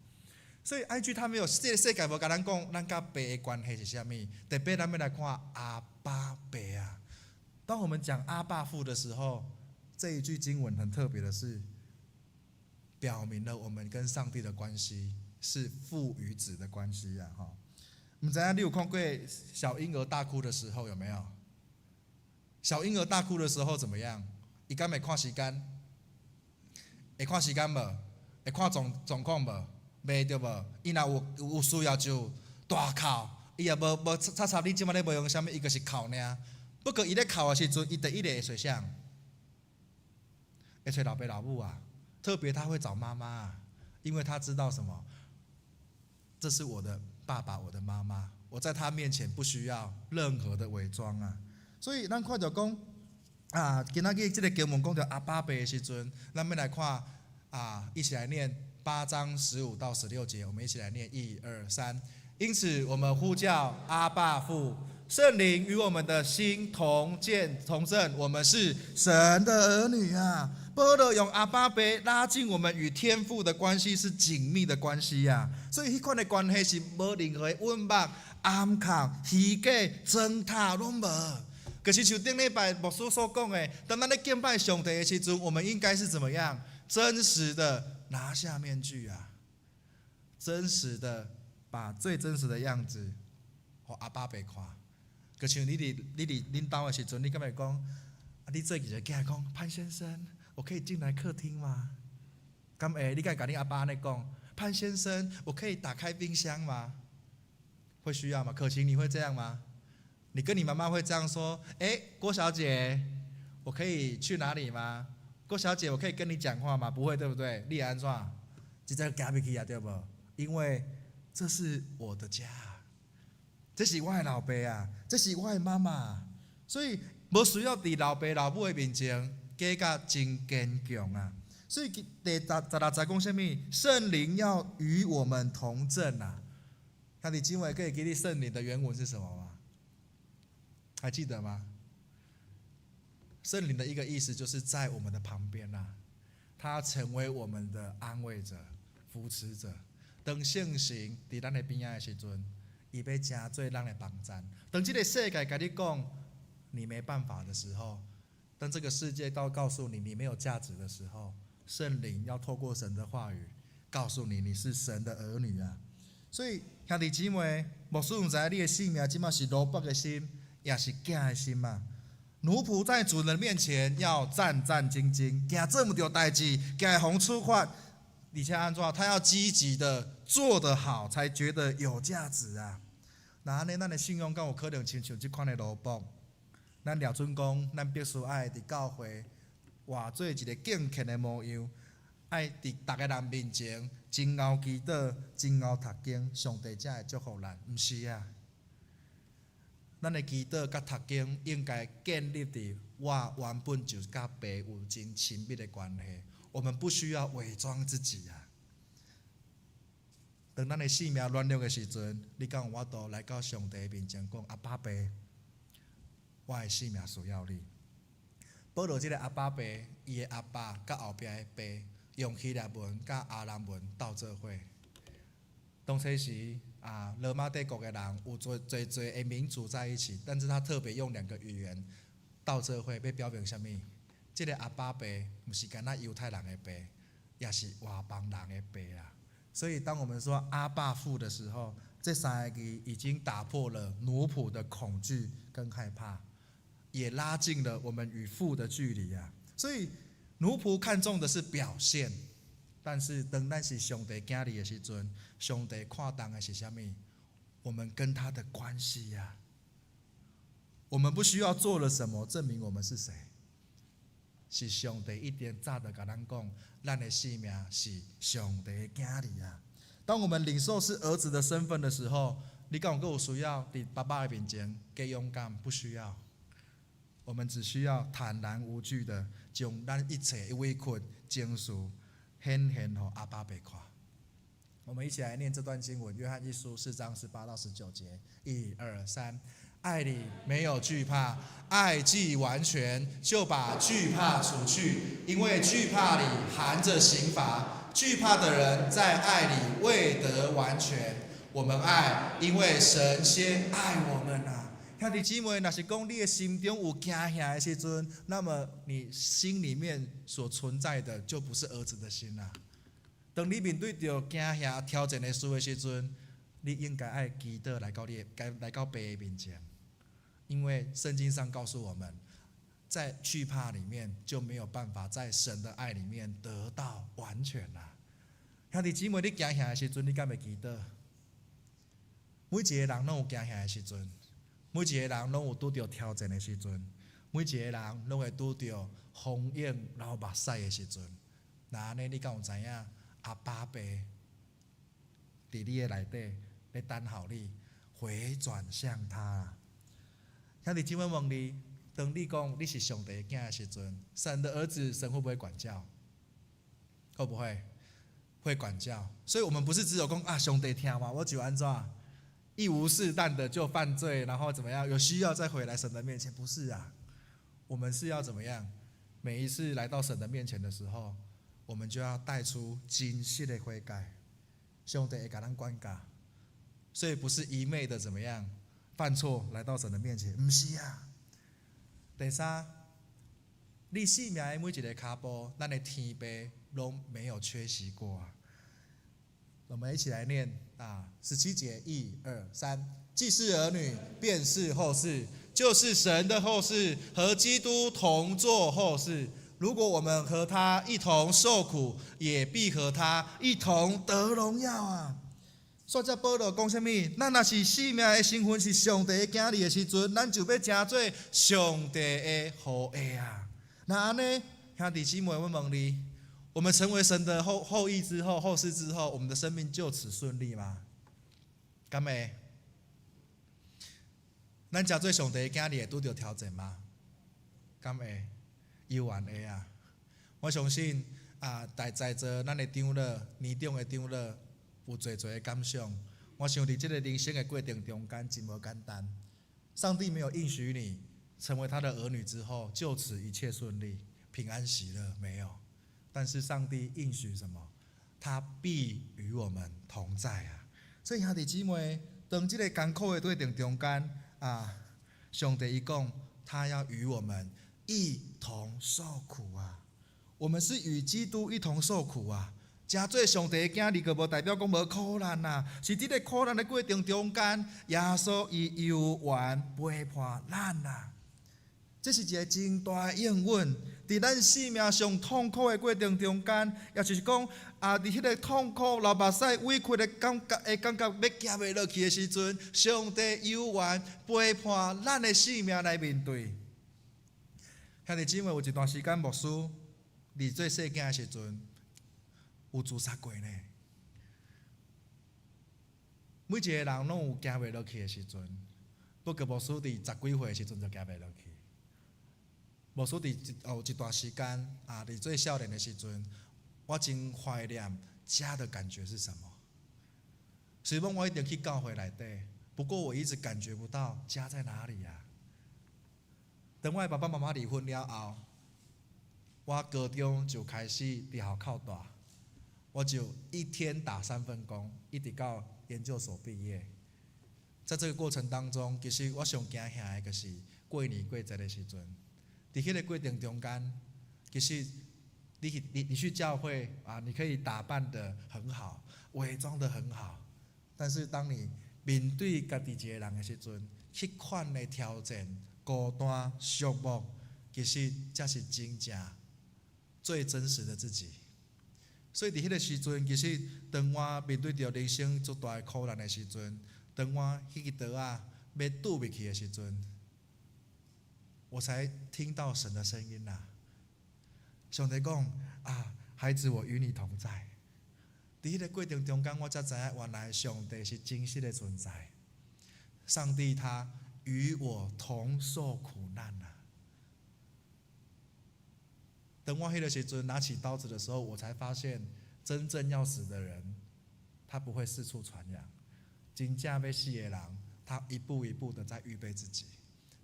所以 IG 他没有这个世界无甲咱讲，咱甲爸的关系是啥物？特别咱要来看阿爸爸啊！当我们讲阿爸父的时候，这一句经文很特别的是，表明了我们跟上帝的关系是父与子的关系啊！哈，不知道你有看过小婴儿大哭的时候有没有？小婴儿大哭的时候怎么样？伊敢会看时间？会看时间无？会看状况无？袂对无？伊若有需要就大哭，伊也无插你即摆咧无用啥物，伊就是哭尔。不过伊咧哭的时阵，伊第一个会找谁？会找老爸老母啊。特别他会找妈妈啊，因为他知道什么？这是我的爸爸，我的妈妈，我在他面前不需要任何的伪装啊。所以咱看到讲啊，今仔日这个经文讲到阿爸爸的时阵，咱要来看啊，一起来念8章15到16节，我们一起来念1、2、3。因此，我们呼叫阿爸父。圣灵与我们的心同证，我们是神的儿女啊！保罗用阿爸爸拉近我们与天父的关系，是紧密的关系啊！所以，迄款的关系是无任何的温饱、暗藏、虚假、糟蹋拢无。可是像顶礼拜牧师所讲的，当咱咧敬拜上帝的时阵，我们应该是怎么样？真实的拿下面具啊！真实的把最真实的样子给阿爸爸看。就像你伫恁兜的时阵，你敢会讲？啊，你做几个囝讲，潘先生，我可以进来客厅吗？敢会？你敢甲你阿爸安尼讲？潘先生，我可以打开冰箱吗？会需要吗？可晴，你会这样吗？你跟你妈妈会这样说？郭小姐，我可以去哪里吗？郭小姐，我可以跟你讲话吗？不会，对不对？你安怎？直接行入去啊，对不？因为这是我的家。这是我的老爸啊，这是我的妈妈，所以无需要伫老爸老母的面前假甲真坚强啊。所以第16节讲什么？圣灵要与我们同证啊。那你今晚可以给你圣灵的原文是什么吗？还记得吗？圣灵的一个意思就是在我们的旁边啊，他成为我们的安慰者、扶持者。当圣神伫咱的边仔的时阵，伊要真做咱的帮站。当这个世界跟你讲你没办法的时候，当这个世界告诉你你没有价值的时候，圣灵要透过神的话语告诉你你是神的儿女啊。所以兄弟姊妹，牧师唔知你的性命，即马是奴仆的心，也是囝的心嘛。奴仆在主人面前要战战兢兢，行这么多代志，给红出发，而且安怎？他要积极的做得好，才觉得有价值啊。那安尼，咱的信仰敢有可能亲像即款的罗卜？咱廖准讲，咱必须爱伫教会活做一个敬虔的模样，爱伫逐个人面前真熬祈祷、真熬读经，上帝才会祝福咱。毋是啊，咱的祈祷甲读经应该建立伫我原本就甲爸有真亲密的关系，我们不需要伪装自己啊。当咱的性命软弱的时阵，你敢有法度来到上帝面前讲：阿爸爸，我的性命需要你。保罗这个阿爸爸，伊的阿爸甲后壁的爸，用希腊文甲阿兰文斗做伙。当初时罗马帝国的人有做的民族在一起，但是他特别用2个语言斗做伙，要表明什么？这个阿爸爸不是干那犹太人的爸，也是外邦人的爸啦。所以，当我们说阿爸父的时候，这3个字已经打破了奴仆的恐惧跟害怕，也拉近了我们与父的距离啊。所以，奴仆看重的是表现，但是当咱是上帝囝儿的时阵，上帝看重的是什么？我们跟他的关系呀。我们不需要做了什么证明我们是谁，是上帝一点早就甲咱讲，咱的性命是上帝的囝儿啊。当我们领受是儿子的身份的时候，你敢有需要伫爸爸的面前加勇敢？不需要，我们只需要坦然无惧的将咱一切委屈、情绪显现给阿爸爸看。我们一起来念这段经文，约翰一书4章18到19节，1、2、3。爱里没有惧怕，爱既完全，就把惧怕除去，因为惧怕里含着刑罚。惧怕的人在爱里未得完全。我们爱，因为神先爱我们啊！兄弟姊妹，若是讲你的心中有惊吓的时阵，那么你心里面所存在的就不是儿子的心啦。当你面对着惊吓挑战的事的时阵，你应该爱祈祷来到爸的面前。因为圣经上告诉我们，在惧怕里面就没有办法在神的爱里面得到完全啦。兄弟姊妹，你惊吓的时阵，你敢会祈祷？每一个人拢有惊吓的时阵，每一个人拢有拄着挑战的时阵，每一个人拢会拄着风影流目屎的时阵。那安尼，你敢有知影阿爸爸伫你的内底在等候你回转向他啊？兄弟姊妹问你，当你讲你是上帝的囝的时阵，神的儿子，神会不会管教？会不会？会管教。所以我们不是只有讲上帝听嘛，我就安怎一无适当的就犯罪，然后怎么样？有需要再回来神的面前，不是啊？我们是要怎么样？每一次来到神的面前的时候，我们就要带出真实的悔改，上帝会给咱管教。所以不是一昧的怎么样？犯错来到神的面前，不是啊。第三，你生命的每一个脚步，咱的天父拢没有缺席过啊。我们一起来念17节，1、2、3。既是儿女，便是后世，就是神的后世，和基督同作后世。如果我们和他一同受苦，也必和他一同得荣耀啊。所以保罗讲什么？咱若是生命的身份是上帝的囝儿的时阵，咱就要成做上帝的后裔啊。那安尼，兄弟姊妹，我问你，我们成为神的后裔之后、后世之后，我们的生命就此顺利吗？敢会？咱成做上帝的囝儿会拄着挑战吗？敢会？有缘会啊！我相信在座咱的长老、年长的长老。有侪的感想，我想在这个人生的过程中间真无简单。上帝没有应许你成为他的儿女之后，就此一切顺利、平安喜乐，没有。但是上帝应许什么？他必与我们同在啊！所以兄弟姊妹，当这个艰苦的过程中间上帝讲，他要与我们一同受苦啊！我们是与基督一同受苦啊！成做上帝的囝儿，就无代表讲无苦难啊，是伫个苦难的过程中间，耶稣伊有缘陪伴咱啊。这是一个真大的应允。伫咱生命上痛苦的过程中间，也就是讲伫迄个痛苦、流目屎、委屈的感觉要行袂落去的时阵，上帝有缘陪伴咱的生命来面对。兄弟姊妹，有一段时间牧师伫做细囝的时阵，有自杀过呢。每一个人拢有行袂落去的时阵，不过牧师伫10几岁的时阵就行袂落去。牧师伫有一段时间伫做少年的时阵，我真怀念家的感觉是什么。虽然我一定去教会内底，不过我一直感觉不到家在哪里啊。等我的爸爸妈妈离婚了后，我高中就开始伫学校住，我就一天打3份工，一直到研究所毕业。在这个过程当中，其实我上惊吓的就是过年过节的时阵，在迄个过程中间，其实你去教会你可以打扮得很好，伪装得很好，但是当你面对家己一个人的时阵，迄款的挑战、孤单、寂寞，其实才是真正最真实的自己。所以伫迄个时阵，其实当我面对着人生足大的苦难的时阵，当我迄个刀要拄入去的时阵，我才听到神的声音啦。上帝讲孩子，我与你同在。伫迄个过程中间，我才知影原来上帝是真实的存在。上帝他与我同受苦难啊。等我迄个时阵拿起刀子的时候，我才发现，真正要死的人，他不会四处传扬。真正要死的人，他一步一步的在预备自己。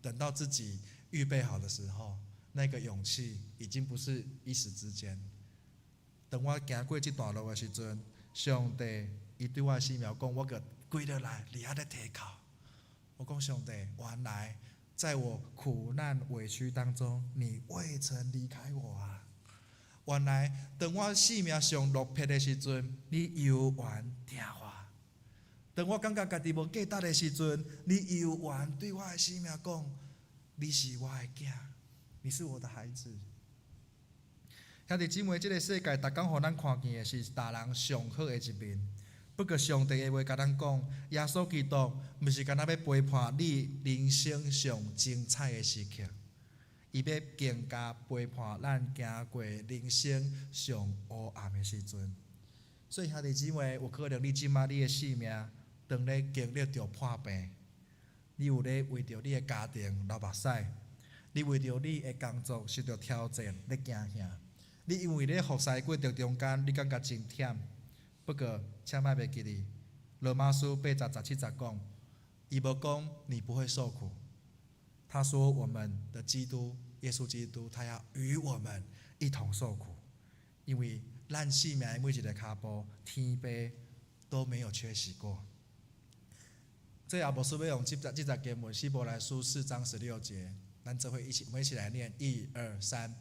等到自己预备好的时候，那个勇气已经不是一时之间。等我行过这段路的时阵，上帝伊对我的生命讲，我个跪落来，伫遐咧提靠。我讲上帝，原来在我苦难委屈当中，你未曾离开我啊！原来当我生命上落魄的时阵，你有缘听我；当我感觉家己无价值的时阵，你有缘对我的生命讲，你是我的囝，你是我的孩子。兄弟姊妹，这个世界逐天互咱看见的是大人上好的一面。不过上帝的话甲咱讲，耶稣基督毋是干那要陪伴你人生上精彩的时刻，伊要更加陪伴咱行过人生上黑暗的时阵。所以兄弟姊妹，有可能你即马你的生命当咧经历着破病，你有咧为着你的家庭流目屎，你为着你的工作受到挑战咧惊吓，你因为咧服侍过程中间，你感觉真忝。不过，请莫袂记哩，罗马书8章17节讲，伊无讲你不会受苦，他说我们的基督耶稣基督，他要与我们一同受苦，因为咱生命的每一个脚步，天父都没有缺席过。这也无需要用这节经文，希伯来书4章16节，咱这会我们一起来念，1、2、3。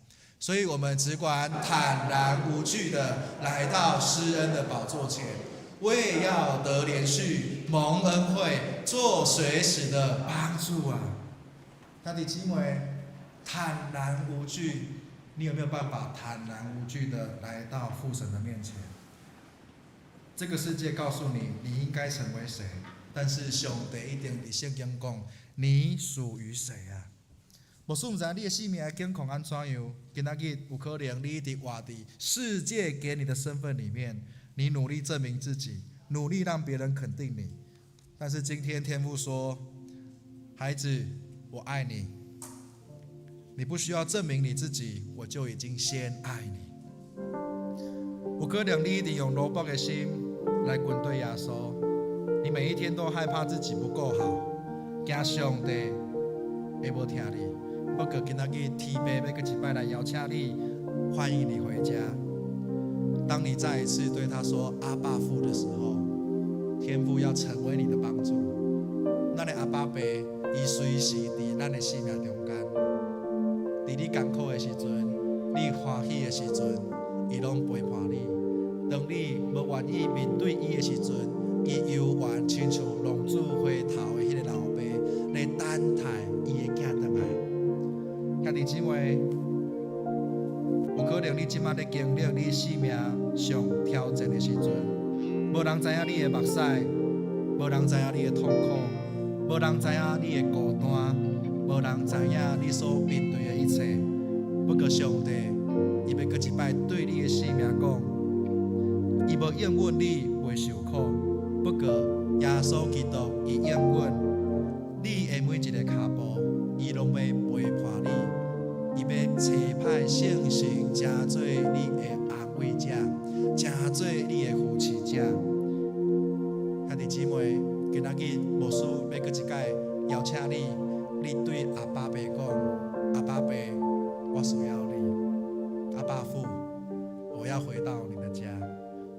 所以我们只管坦然无惧的来到施恩的宝座前，为要得连续蒙恩惠，做随时的帮助啊！兄弟姊妹，坦然无惧，你有没有办法坦然无惧的来到父神的面前？这个世界告诉你，你应该成为谁，但是上帝一定伫圣经讲，你属于谁啊？牧师毋知你的生命的境况安怎样？今仔日有可能你一直活伫世界给你的身份里面，你努力证明自己，努力让别人肯定你。但是今天天父说，孩子，我爱你，你不需要证明你自己，我就已经先爱你。有可能你一直用罗卜的心来跟对耶稣，你每一天都害怕自己不够好，惊上帝会无听你。不过今仔日天父要搁一摆来邀请你，欢迎你回家。当你再一次对他说阿爸父的时候，天父要成为你的帮助。咱的阿爸爸，伊随时伫咱的生命中间，伫你艰苦的时阵，你欢喜的时阵，伊拢陪伴你。当你无愿意面对伊的时阵，伊有缘亲像浪子回头的迄个老爸，来等待伊的囝回来。兄弟姊妹，有可能你即摆咧经历你生命上挑战的时阵，无人知影你的目屎，无人知影你的痛苦，无人知影你的孤单，无人知影你所面对的一切。不过上帝，伊要搁一摆对你的生命讲，伊无应允你袂受苦，不过耶稣基督伊应允你的每一个脚步，伊拢要陪伴你。伊要差派圣神，成做你的安慰者，成做你的扶持者。兄弟姊妹，今仔日牧师要搁一届邀请你，你对阿爸爸讲：阿爸爸，我需要你。阿爸父，我要回到你的家。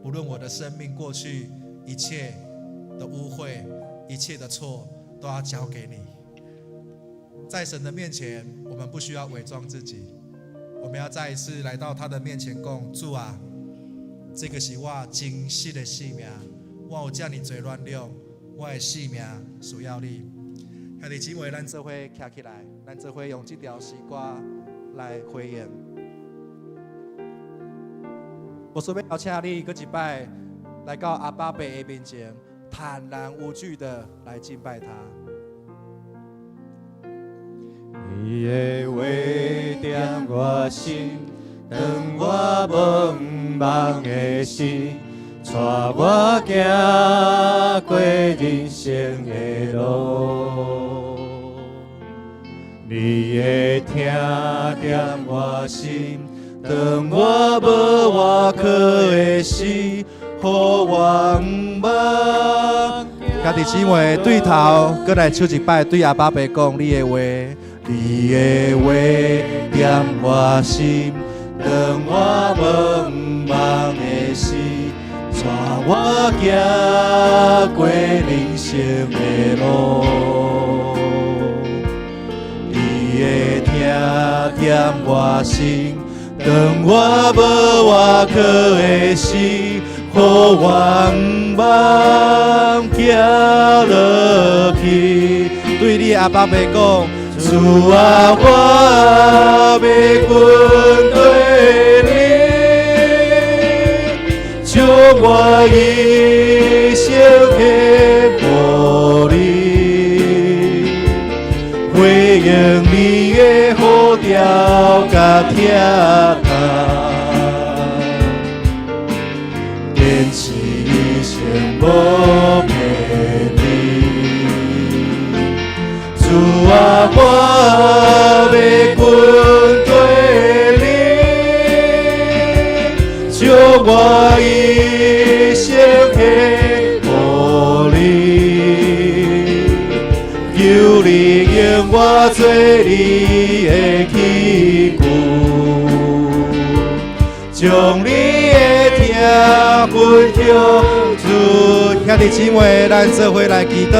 无论我的生命过去一切的污秽，一切的错，都要交给你。在神的面前，我们不需要伪装自己，我们要再一次来到他的面前讲：主啊，这个是我真实的生命，我有这么多软弱，我的生命需要你。兄弟姊妹，咱做伙站起来，咱做伙用这条诗歌来回应。我顺便邀请你搁一摆来到阿爸爸的面前，坦然无惧的来敬拜他。你的话点我心，当我茫茫的心，带我行过人生的路。你的听点我心，当我无外靠的心，予我毋茫。兄弟姊妹，对头，搁来唱一摆，对阿爸爸讲你的话。你的话点我心，当我茫茫的心，带我行过人生的路。你的听点我心，当我无外靠的心，予我毋茫行落去。对你阿爸爸讲。主啊，我要跟对你，将我一生献给你，回应你的呼召甲疼痛，坚持一生无骗你。主啊，我要跟对你，将我一生献给你，求你用我做你的器具，将你的听分享出。兄弟姊妹，咱做伙来祈祷，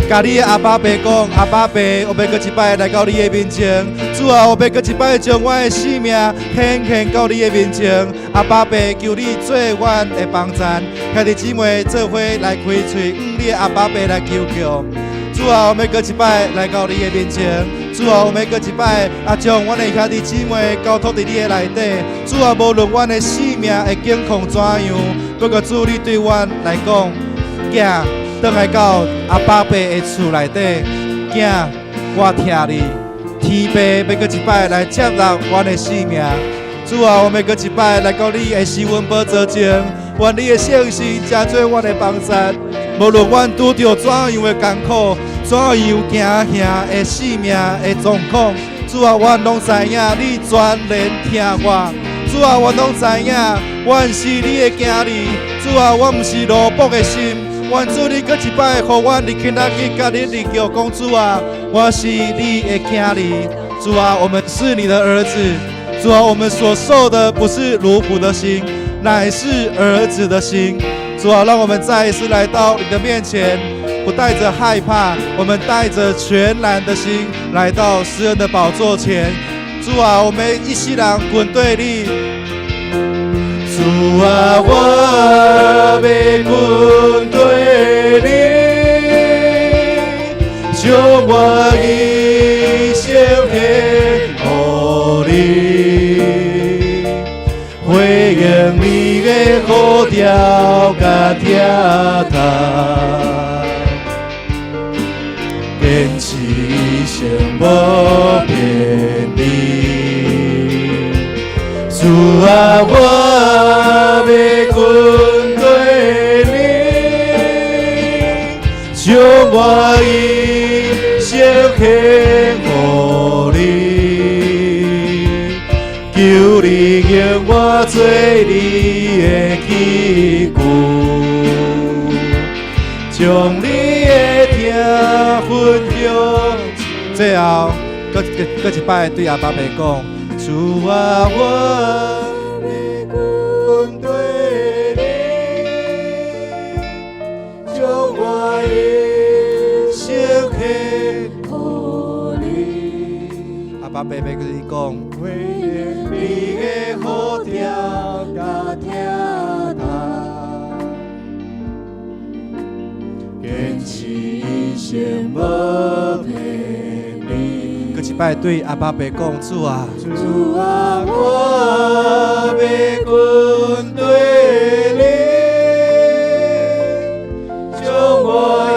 甲你的阿爸爸讲：阿爸爸，我要搁一摆来到你的面前。主啊，我要搁一摆将我的生命献到你的面前。阿爸爸，求你做阮的帮赞。兄弟姊妹，做伙来开嘴，你的阿爸爸来求求。主啊，我要搁一摆来到你的面前。主啊，我要搁一摆将阮的兄弟姊妹交托伫你的内底。主啊，无论阮的生命会境况怎样，不过主你对阮来讲。囝，转来到阿爸爸的厝内底，囝，我听你，天父要搁一摆来接纳阮的生命。主啊，我要搁一摆来到你的施恩宝座前，愿你的圣神成做阮的帮助。无论阮拄着怎样的艰苦，怎样惊吓的生命的状况，主啊，阮拢知影你全然听我。主啊，阮拢知影，阮是你的囝儿。主啊，我毋是奴仆的心。愿主你搁一摆，互阮伫今仔日甲你立叫讲主啊，我是你的囝儿。主啊，我们是你的儿子。主啊，我们所受的不是奴仆的心，乃是儿子的心。主啊，让我们再一次来到你的面前，不带着害怕，我们带着全然的心来到施恩的宝座前。主啊，我们一世人滚对你。主啊，我要跟对你，将我一生献给的好调甲听头，坚持一生无骗你。主啊，我要跟对你，将我一生献乎你，求你用我做你的器具，将你的听分享。最后，搁一摆对阿爸爸讲。主啊，我要跟对你，将我一生献乎你。阿爸爸要跟你讲，为你的好调甲听头，坚持一生无骗。一摆对阿爸爸讲，主啊，主啊，我要跟对你，将我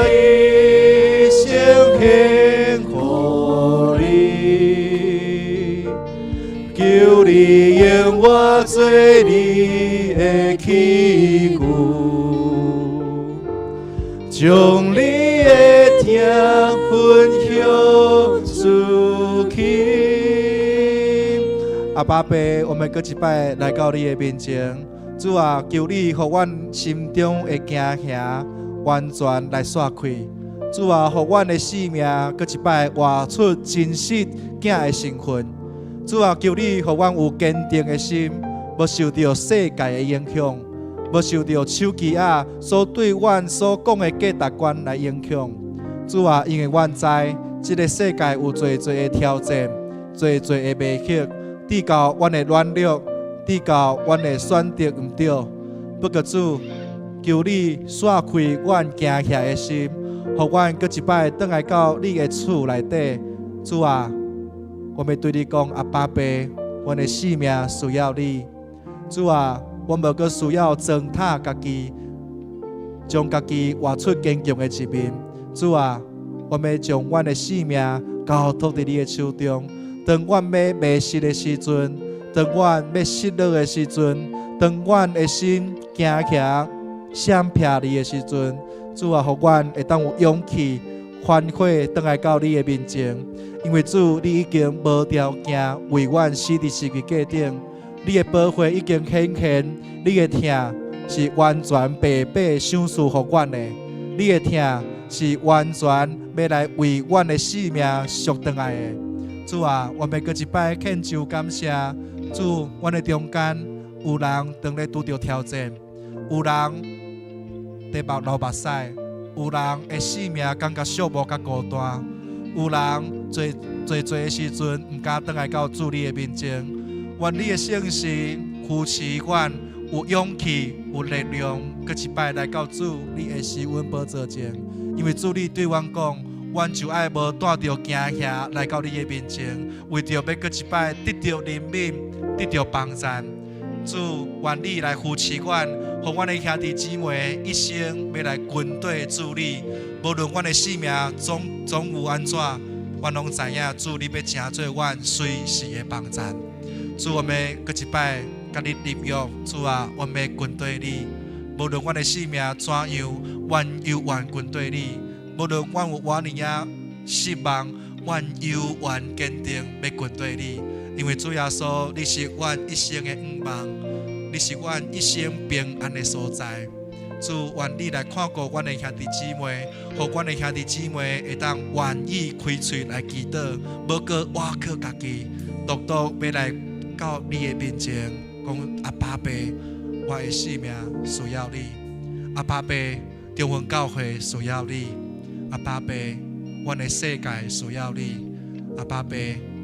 一生献乎你，求你用我做你的器具，将你的听分享出去。阿爸爸，我们搁一摆来到你的面前，主啊，求你互阮心中的惊吓完全来刷开。主啊，互阮的性命搁一摆活出真实囝的身份。主啊，求你互阮有坚定的心，无受到世界的影响，无受到手机啊所对阮所讲的价值观来影响。主啊，因为阮知这个世界有侪的挑战，侪的迷惑，抵到阮的软弱，抵到阮的选择唔对。不过主，求你刷开阮惊吓的心，互阮搁一摆转来到你的厝内底。主啊，我们对你讲，阿爸爸，阮的性命需要你。主啊，我无搁需要糟蹋家己，将家己活出坚强的一面。主啊，我们将阮的性命交托伫你的手中。当阮要迷失的时阵，当阮要失落的时阵，当阮的心惊吓、闪避你的时阵，主啊，互阮会当有勇气、欢喜，倒来到你的面前。因为主，你已经无条件为阮死伫十字架顶，你的保护已经显现，你的疼是完全白白赏赐互阮的，你的疼是完全要来为阮的性命赎回来的。主啊，我们搁一摆恳求感谢主，阮的中间有人当咧拄着挑战，有人在流目屎，有人的性命感觉寂寞甲孤单，有人做的时阵毋敢倒来到主你的面前。愿你的圣神扶持阮有勇气、有力量，搁一摆来到主你的施恩宝座前。因为主你对阮讲，阮就爱无带着惊吓来到你的面前，为着要搁一摆得到怜悯、得到帮助。主，愿你来扶持阮，互阮的兄弟姊妹一生要来跟对主你，无论阮的性命总有安怎，阮拢知影主你要成做阮随时的帮助。主，我们搁一摆甲你立约，主啊，我们跟对你，无论阮的性命怎样，阮犹原跟对你。无论阮有偌尼啊失望，阮犹原坚定要跟对你。因为主耶稣，你是阮一生的盼望，你是阮一生平安的所在。主，愿你来看顾阮的兄弟姊妹，互阮的兄弟姊妹会当愿意开嘴来祈祷，无搁挖靠家己，独要来到你的面前，讲阿爸爸，我的性命需要你。阿爸爸，中文教会需要你。阿爸爸，阮的世界需要你。阿爸爸，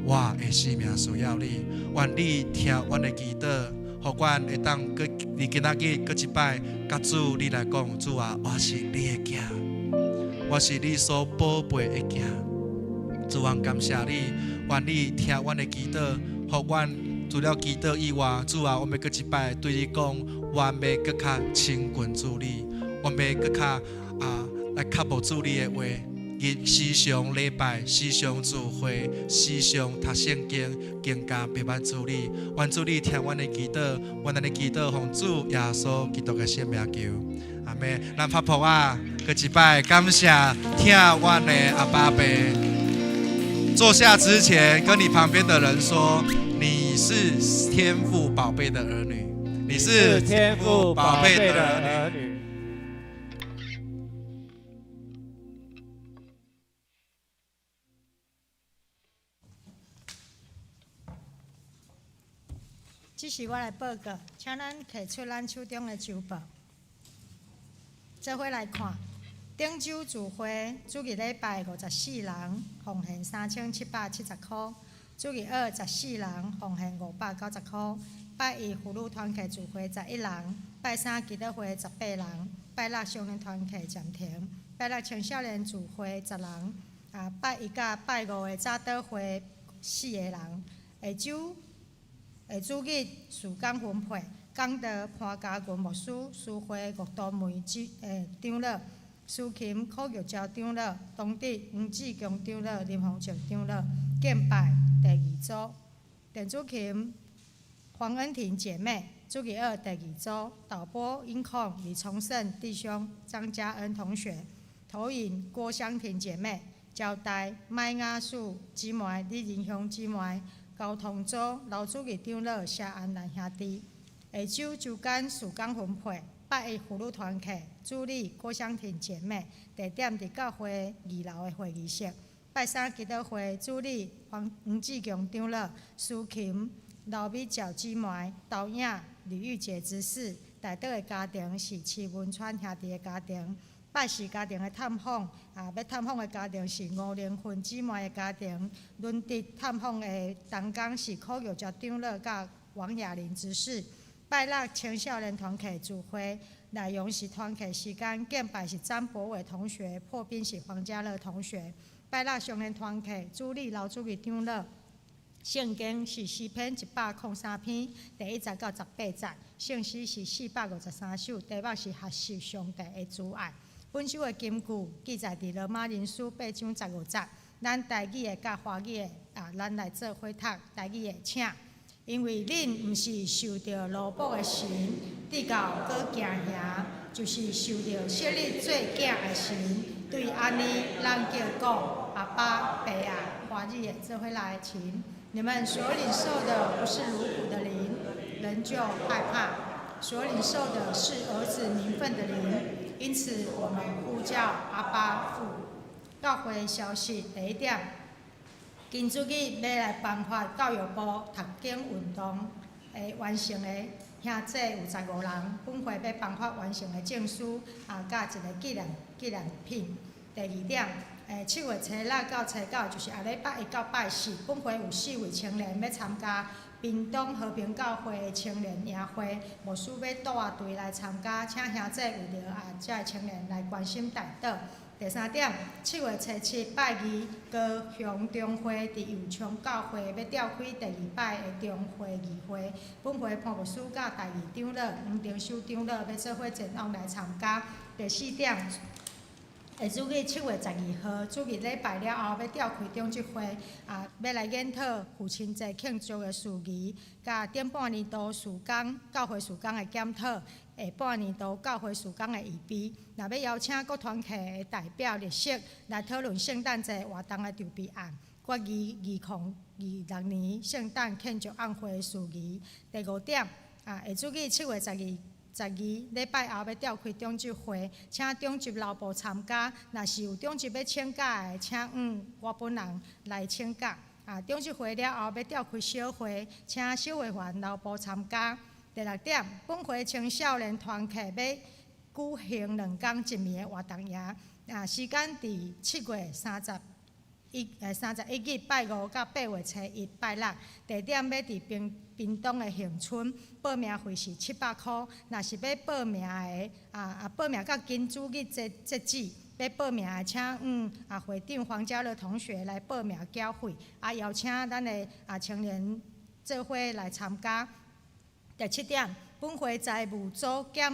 我的性命需要你。愿你听阮的祈祷，互阮会当伫今仔日搁一摆，甲主你来讲，主啊，我是你的囝，我是你所宝贝的囝。主啊，感谢你，愿你听阮的祈祷，互阮除了祈祷以外，主啊，我们搁一摆对你讲，我要搁较亲近主你，我们要搁较来较无主你的话。时常礼拜，时常聚会，时常读圣经，更加陪伴主你。愿主你听阮的祈祷，阮的祈祷奉主耶稣基督的圣名求，阿门。咱拍拍啊，搁一摆感谢听阮的阿爸爸。坐下之前，跟你旁边的人说，你是天父宝贝的儿女，你是天父宝贝的儿女。这是我来报告，请咱摕出咱手中的周报，做伙来看。顶周聚会，主日礼拜54人，奉献3770块；主日二14人，奉献590块；拜一妇女团契聚会11人，拜三基督会18人，拜六少年团契暂停，拜六青少年聚会10人，拜一甲拜五的早祷会4个人。下主日事工分配，讲道潘家群牧师，书会岳都梅长老，苏琴科玉昭长老，东地黄志强长老，林凤石长老，敬拜第二组，电子琴黄恩婷姐妹，主日二第二组，导播音控李崇胜弟兄，张嘉恩同学，投影郭香婷姐妹，交代麦雅树姊妹，李仁香姊妹。交通组刘主任长老谢安兰兄弟，下周周间事工分配，拜一妇女团契，主理郭香婷姐妹，地点伫教会2楼的会议室。拜三基督会主理黄志强长老，苏琴刘美照姊妹，导演李玉洁执事。带倒的家庭是徐文川兄弟的家庭。拜四家庭的探访，要探访的家庭是吴玲芬姊妹的家庭。轮值探访的同工是柯玉昭长老甲王雅玲执事。拜六青少年团契聚会，内容是团契时间，敬拜是张博伟同学，破冰是黄家乐同学。拜六少年团契主理刘主任长老。圣经是诗篇103篇，第1节到18节；圣诗是453首，题目是学习上帝的慈爱。本首的金句记载伫罗马人书8章15节。咱台语的甲华语的咱来做伙读台语的，请。因为恁毋是受到罗卜的神，直到搁行遐，就是受到设立做囝的神。对安尼，咱叫讲阿爸爸啊，华语的做伙来请。你们所领受的不是奴仆的灵，人就害怕；所领受的是儿子名分的灵。因此，我们呼叫阿爸父。教会消息第一点，今主日要来颁发教育部读经运动完成的兄弟有15人，本会要颁发完成的证书甲一个纪念品。第二点，7月初6到初9，就是下礼拜1到拜4，本会有4位青年要参加屏东和平教会的青年营会，牧师要带队来参加，请兄弟为着这个青年来关心带导。第三点，7月初7拜2，高雄中会伫油厂教会要召开第2摆的中会议会，本会潘牧师甲第2长老黄定修长老要做伙前往来参加。第四点。下主日7月12号，主日礼拜了后要召开中执会，要来研讨父亲节庆祝的事宜，甲顶半年度事工、教会事工的检讨，下半年度教会事工的预备。若要邀请各团契的代表列席来讨论圣诞节活动的筹备案，决议2026年圣诞庆祝晚会的事宜。第5点，下主日7月12礼拜后要召开中执会，请中执老部参加。若是有中执要请假的，请我本人来请假。中执会了后要召开小会，请小会员老部参加。第6点，本会青少年团契要举行2天1暝的活动营，时间伫7月31日拜5到8月初1拜6，地点要伫屏东的恒春，报名费是700块。若是要报名的，报名到今主日截止，要报名的请会长黄家乐同学来报名缴费，邀请咱的青年做伙来参加。第7点，本会财务组检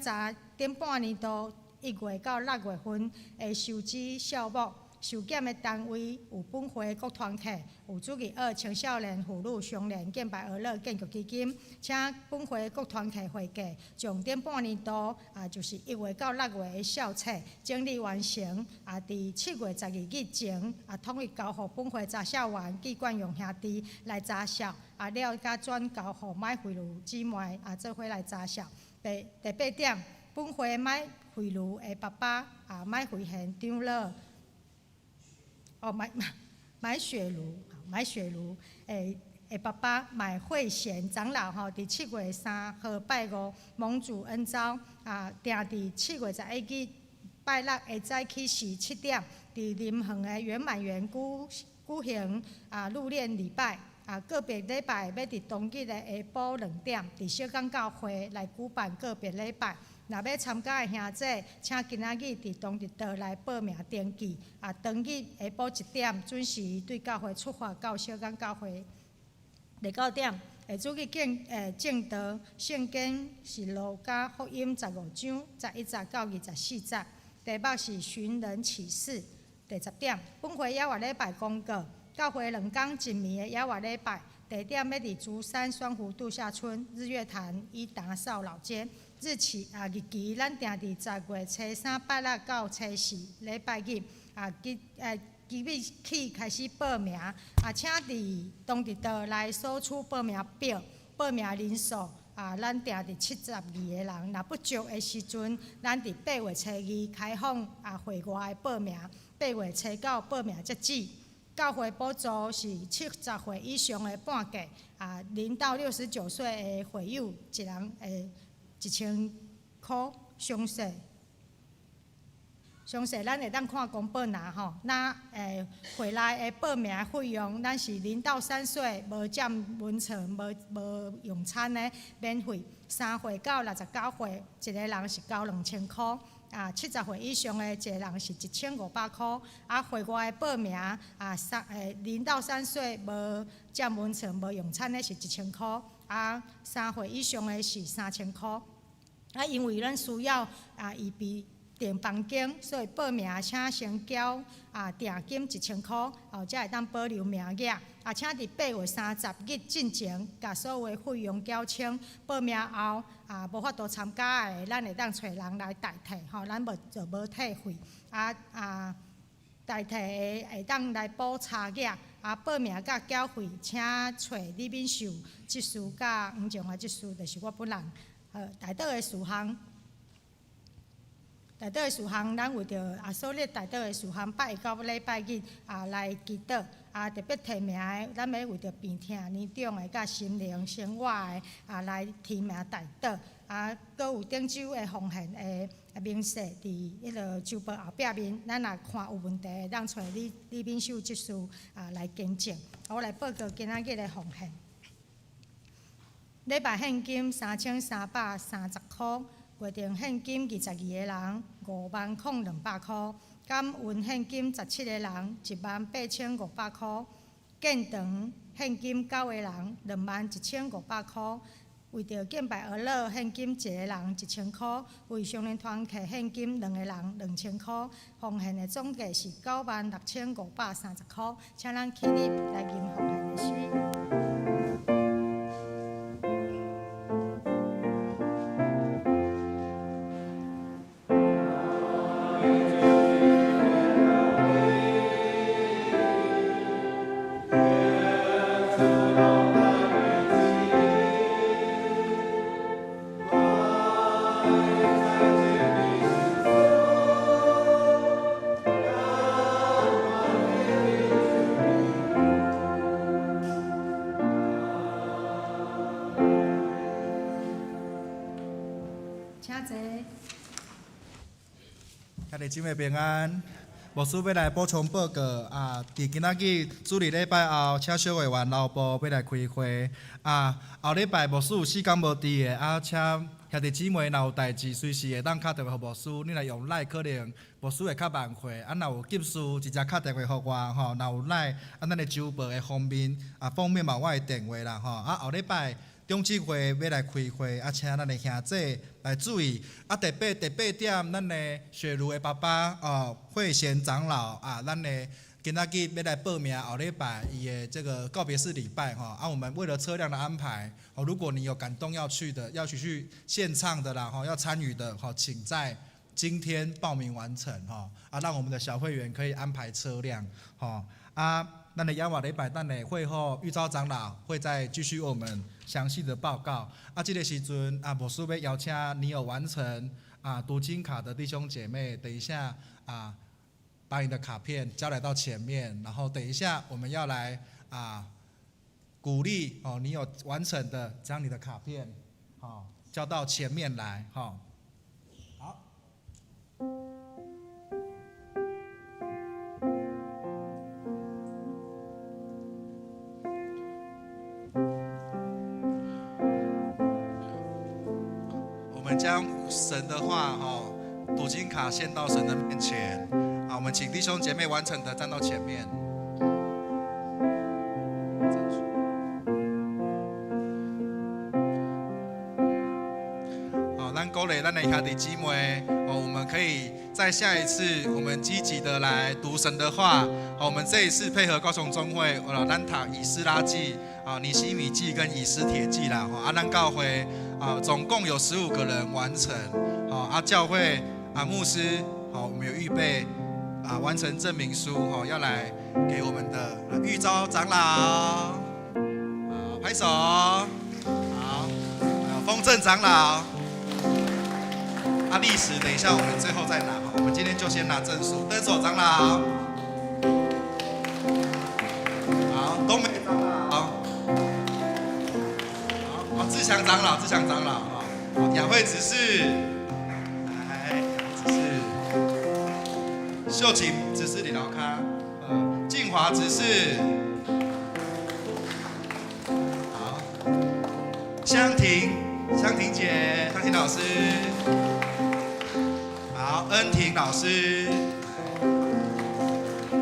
查顶半年度1月到6月份的收支项目。受检的单位有本会各团体，有主义2青少年妇女相连敬拜儿乐建筑基金，请本会各团体会计将顶半年度就是1月到6月的校册整理完成，伫7月12日前统一交予本会查校员季冠勇兄弟来查校，了甲转交予麦惠如姊妹做伙来查校。第8点，本会麦惠如的爸爸麦惠贤长老。买雪茹的爸爸买惠贤长老伫7月3号拜五蒙主恩召定伫7月11日拜六下早起7点，伫林恒的圆满园举行入殓礼拜。个别礼拜要伫当日的下晡2点，伫小港教会来举办个别礼拜。若要参加的兄弟，请今仔日伫当日道来报名登记。当日下晡1点准时对教会出发到小港教会。第9点，主义正道圣经是路加福音15章11节到24节。第8是寻人启事。第10点，本会野外礼拜公告。教会2天1暝的野外礼拜，地点要伫竹山双湖度假村日月潭伊达少老街。日期咱定伫10月初3拜六到初4礼拜日即日起开始报名请伫当日道来索取报名表，报名人数咱定伫72个人，若不足的时阵，咱伫8月初2开放会外的报名，8月初9报名截止。教会补助是70岁以上的半价，0到69岁的会友一人1000块，详细咱会当看公报拿吼。那会内的报名费用，咱是0到3岁无占温床、无用餐的免费，3岁到69岁一个人是交2000块。70岁以上的一个人是1500块，会外的报名0到3岁无占温床、无用餐的是1000块，3岁以上的是3000块。因为咱需要预备订房间，所以报名请先交定金1000块，后才会当保留名额。请伫8月30日之前，甲所有的费用缴清。报名后无法度参加的，咱会当找人来代替咱就无退费代替的会当来补差额报名甲缴费，请找李敏秀执事甲黄정华执事，就是我本人。台岛的事项，咱为着所列台岛的事项，拜到礼拜日来祈祷特别提名的，咱要为着病痛、年长的、甲心灵生活的来提名台岛佫有顶洲的奉献的明细伫迄个周报后壁面，咱若看有问题，咱找李敏秀执事来更正。我来报告今仔日的奉献。礼拜现金3330块，约定现金22个人50200块，感恩现金17个人18500块，建堂现金9个人21500块，为着敬拜儿乐现金1个人1000块，为少年团契现金2个人2000块，奉献的总价是96530块，请咱起立来念奉献的诗。家己姊妹平安。牧师要来补充报告伫今仔日主日礼拜后，请小委员老部要来开会后礼拜牧师有4天无伫的请兄弟姊妹，若有代志，随时会当敲电话给牧师。你若用赖，可能牧师会较慢回。若有急事，直接敲电话给我吼。若有赖，咱的周报的封面嘛，我的电话啦吼。后礼拜中职会要来开会，请咱的兄弟来注意。第八点，咱的雪茹的爸爸慧贤长老咱的。今仔日要来报名，后礼拜伊的这个告别式礼拜我们为了车辆的安排如果你有感动要去的，要去献唱的啦要参与的请在今天报名完成让我们的小会员可以安排车辆咱的亚瓦礼拜等的会后，玉昭长老会再继续为我们详细的报告这个时阵牧师要邀请你有完成读经卡的弟兄姐妹，等一下把你的卡片交来到前面，然后等一下我们要来鼓励你有完成的，将你的卡片交到前面来好。我们将神的话读经卡献到神的面前。我们请弟兄姐妹完成的站到前面。咱鼓励咱的兄弟姊妹，我们可以在下一次我们积极的来读神的话。我们这一次配合高雄中会，咱读以斯拉记、尼希米记跟以斯帖记啦。咱教会总共有15个人完成。教会牧师我们有预备。完成证明书要来给我们的玉昭长老，拍手，好，丰正长老，历史等一下我们最后再拿我们今天就先拿证书。登手长老，好，东美长老，好，志强长老，雅慧执事。秀琴执事李老咖，静华执事，好，香婷姐，香婷老师，好，恩婷老师，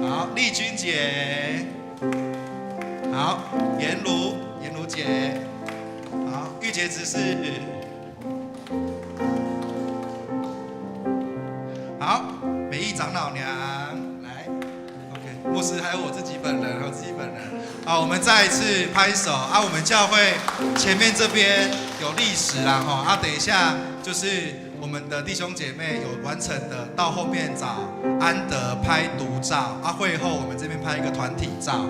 好，丽君姐，好，颜如姐，好，玉洁执事，好。美意长老娘来 ，OK， 牧师还有我自己本人，好，我们再一次拍手我们教会前面这边有历史啦等一下就是我们的弟兄姐妹有完成的，到后面找安德拍独照会后我们这边拍一个团体照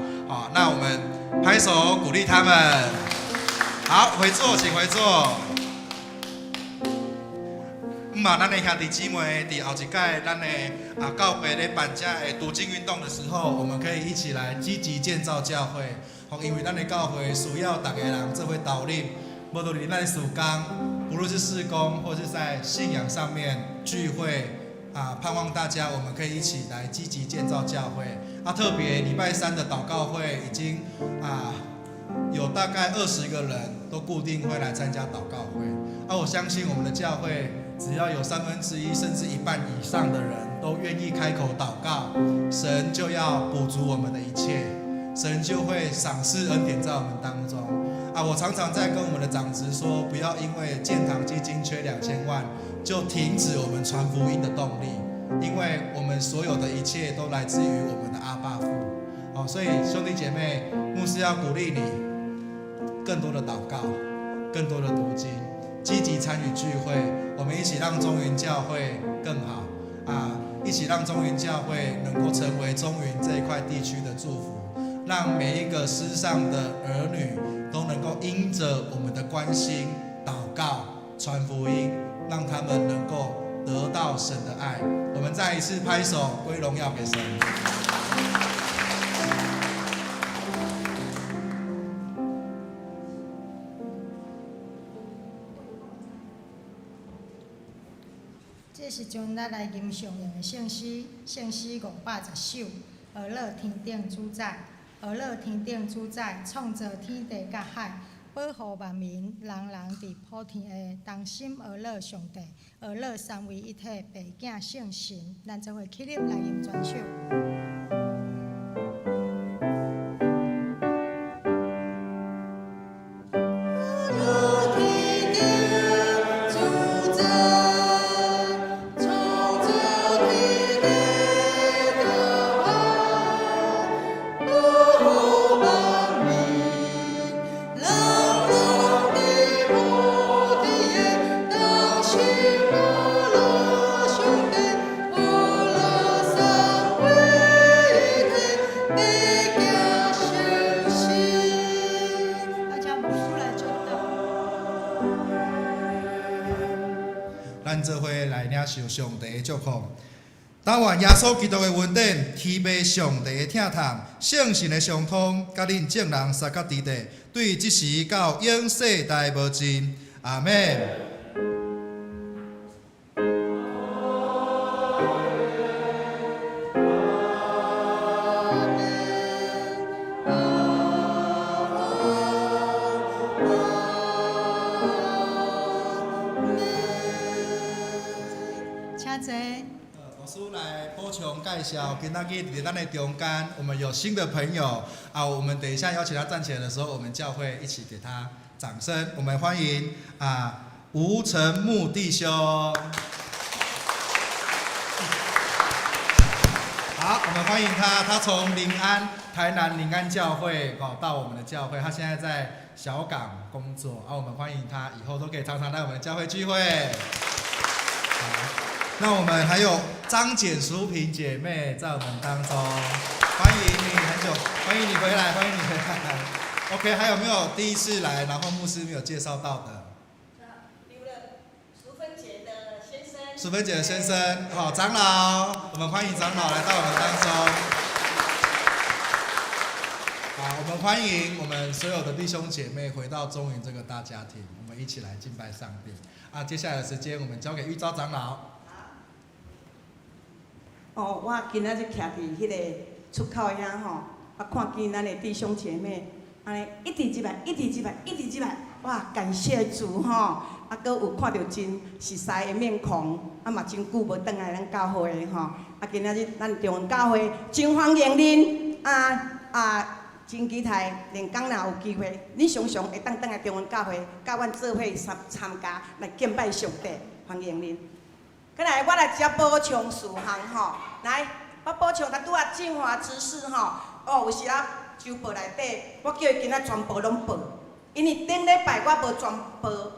那我们拍手鼓励他们，好，回座，请回座。咱的兄弟姊妹，在后一届咱的教会咧办这的读经运动的时候，我们可以一起来积极建造教会。因为咱的教会需要大家人做伙投入，无论咱的事工，无论是事工或是在信仰上面聚会盼望大家我们可以一起来积极建造教会。特别礼拜3的祷告会已经有大概20个人都固定会来参加祷告会。我相信我们的教会。只要有1/3甚至1半以上的人都愿意开口祷告，神就要补足我们的一切，神就会赏赐恩典在我们当中我常常在跟我们的长执说，不要因为建堂基金缺2000万就停止我们传福音的动力，因为我们所有的一切都来自于我们的阿爸父所以兄弟姐妹，牧师要鼓励你更多的祷告，更多的读经，积极参与聚会，我们一起让中云教会更好一起让中云教会能够成为中云这一块地区的祝福，让每一个失丧的儿女都能够因着我们的关心、祷告、传福音，让他们能够得到神的爱。我们再一次拍手归荣耀给神。这时阵，咱来吟上用的圣诗510首。俄勒天顶主宰，俄勒天顶主宰，创造天地甲海，保护万民，人人伫普天的同心而乐上帝，而乐三位一体，爸囝圣神。咱做伙起立来吟全首。咱做伙来领受上帝的祝福。但愿耶稣基督的恩典、天父上帝的疼痛、圣神的相通，甲恁众人三角伫地，对即时到永世代无尽。阿门。请坐。老师来补充介绍，今仔日在咱的中间，我们有新的朋友啊。我们等一下邀请他站起来的时候，我们教会一起给他掌声。我们欢迎吴成木弟兄。好，我们欢迎他。他从台南临安教会到我们的教会，他现在在小港工作我们欢迎他，以后都可以常常来我们的教会聚会。那我们还有张简淑萍姐妹在我们当中，欢迎你很久，欢迎你回来，欢迎你回来。OK， 还有没有第一次来，然后牧师没有介绍到的？留了淑芬姐的先生。淑芬姐的先生，好，长老，我们欢迎长老来到我们当中。好，我们欢迎我们所有的弟兄姐妹回到中营这个大家庭，我们一起来敬拜上帝。接下来的时间我们交给玉昭长老。我今仔日徛伫迄个出口遐吼，看见咱的弟兄姐妹，安尼一直入来，一直入来，一直入来，哇！感谢主吼，搁有看到真熟悉的面孔，嘛真久无转来咱教会吼，今仔日咱中央教会真欢迎恁，真期待连讲若有机会，你常常会当来中央教会，甲阮做伙参加来敬拜上帝，欢迎恁。再来，我来只补充4项吼。来，我补充，拄仔进华执事吼，有时周报内底，我叫伊今仔全部拢报，因为顶礼拜我无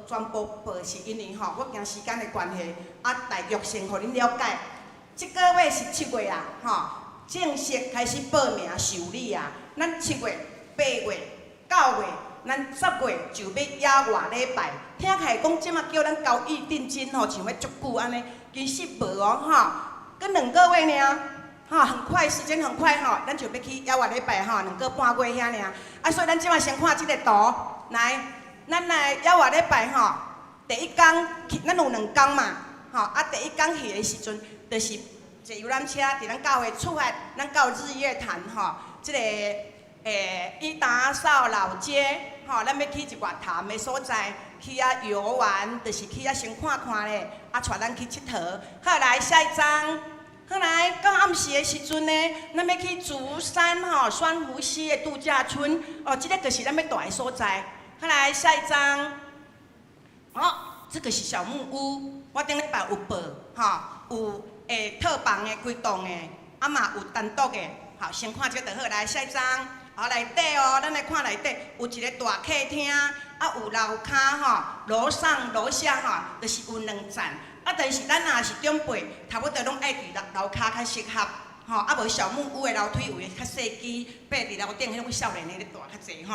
全部报，是因为吼，我惊时间的关系，大约先互恁了解。即个月是7月啦，吼，正式开始报名受理啊。咱7月、8月、9月，咱10月就要野外礼拜。听起来讲，即马叫咱交易定金吼，像要足久安尼。其实无吼，搁2个月尔，很快，时间很快吼，咱就要去野外礼拜吼，2个半月遐尔。所以咱即马先看即个图，来，咱来野外礼拜吼，第一天去，咱有2天嘛，第一天去的时阵，就是坐游览车伫咱教会出发，咱到日月潭吼，即个伊达扫老街，咱要去一外潭的所在。去游玩，就是去先看看咧，带咱去佚佗。好，来下一张。好来，到暗时的时阵呢，咱要去竹山酸湖溪的度假村。这个就是咱要住的所在。好来，下一张。这个是小木屋，我顶礼拜有报，有套房的、规栋的，嘛有单独的。好，先看这个就好。来，下一张。内底咱来看内底，有一个大客厅。有楼骹楼上楼下就是有2站。但是咱若是长辈，差不多拢爱伫楼骹较适合。无小木屋的楼梯有诶较细机，爬伫楼顶迄种少年的咧大较济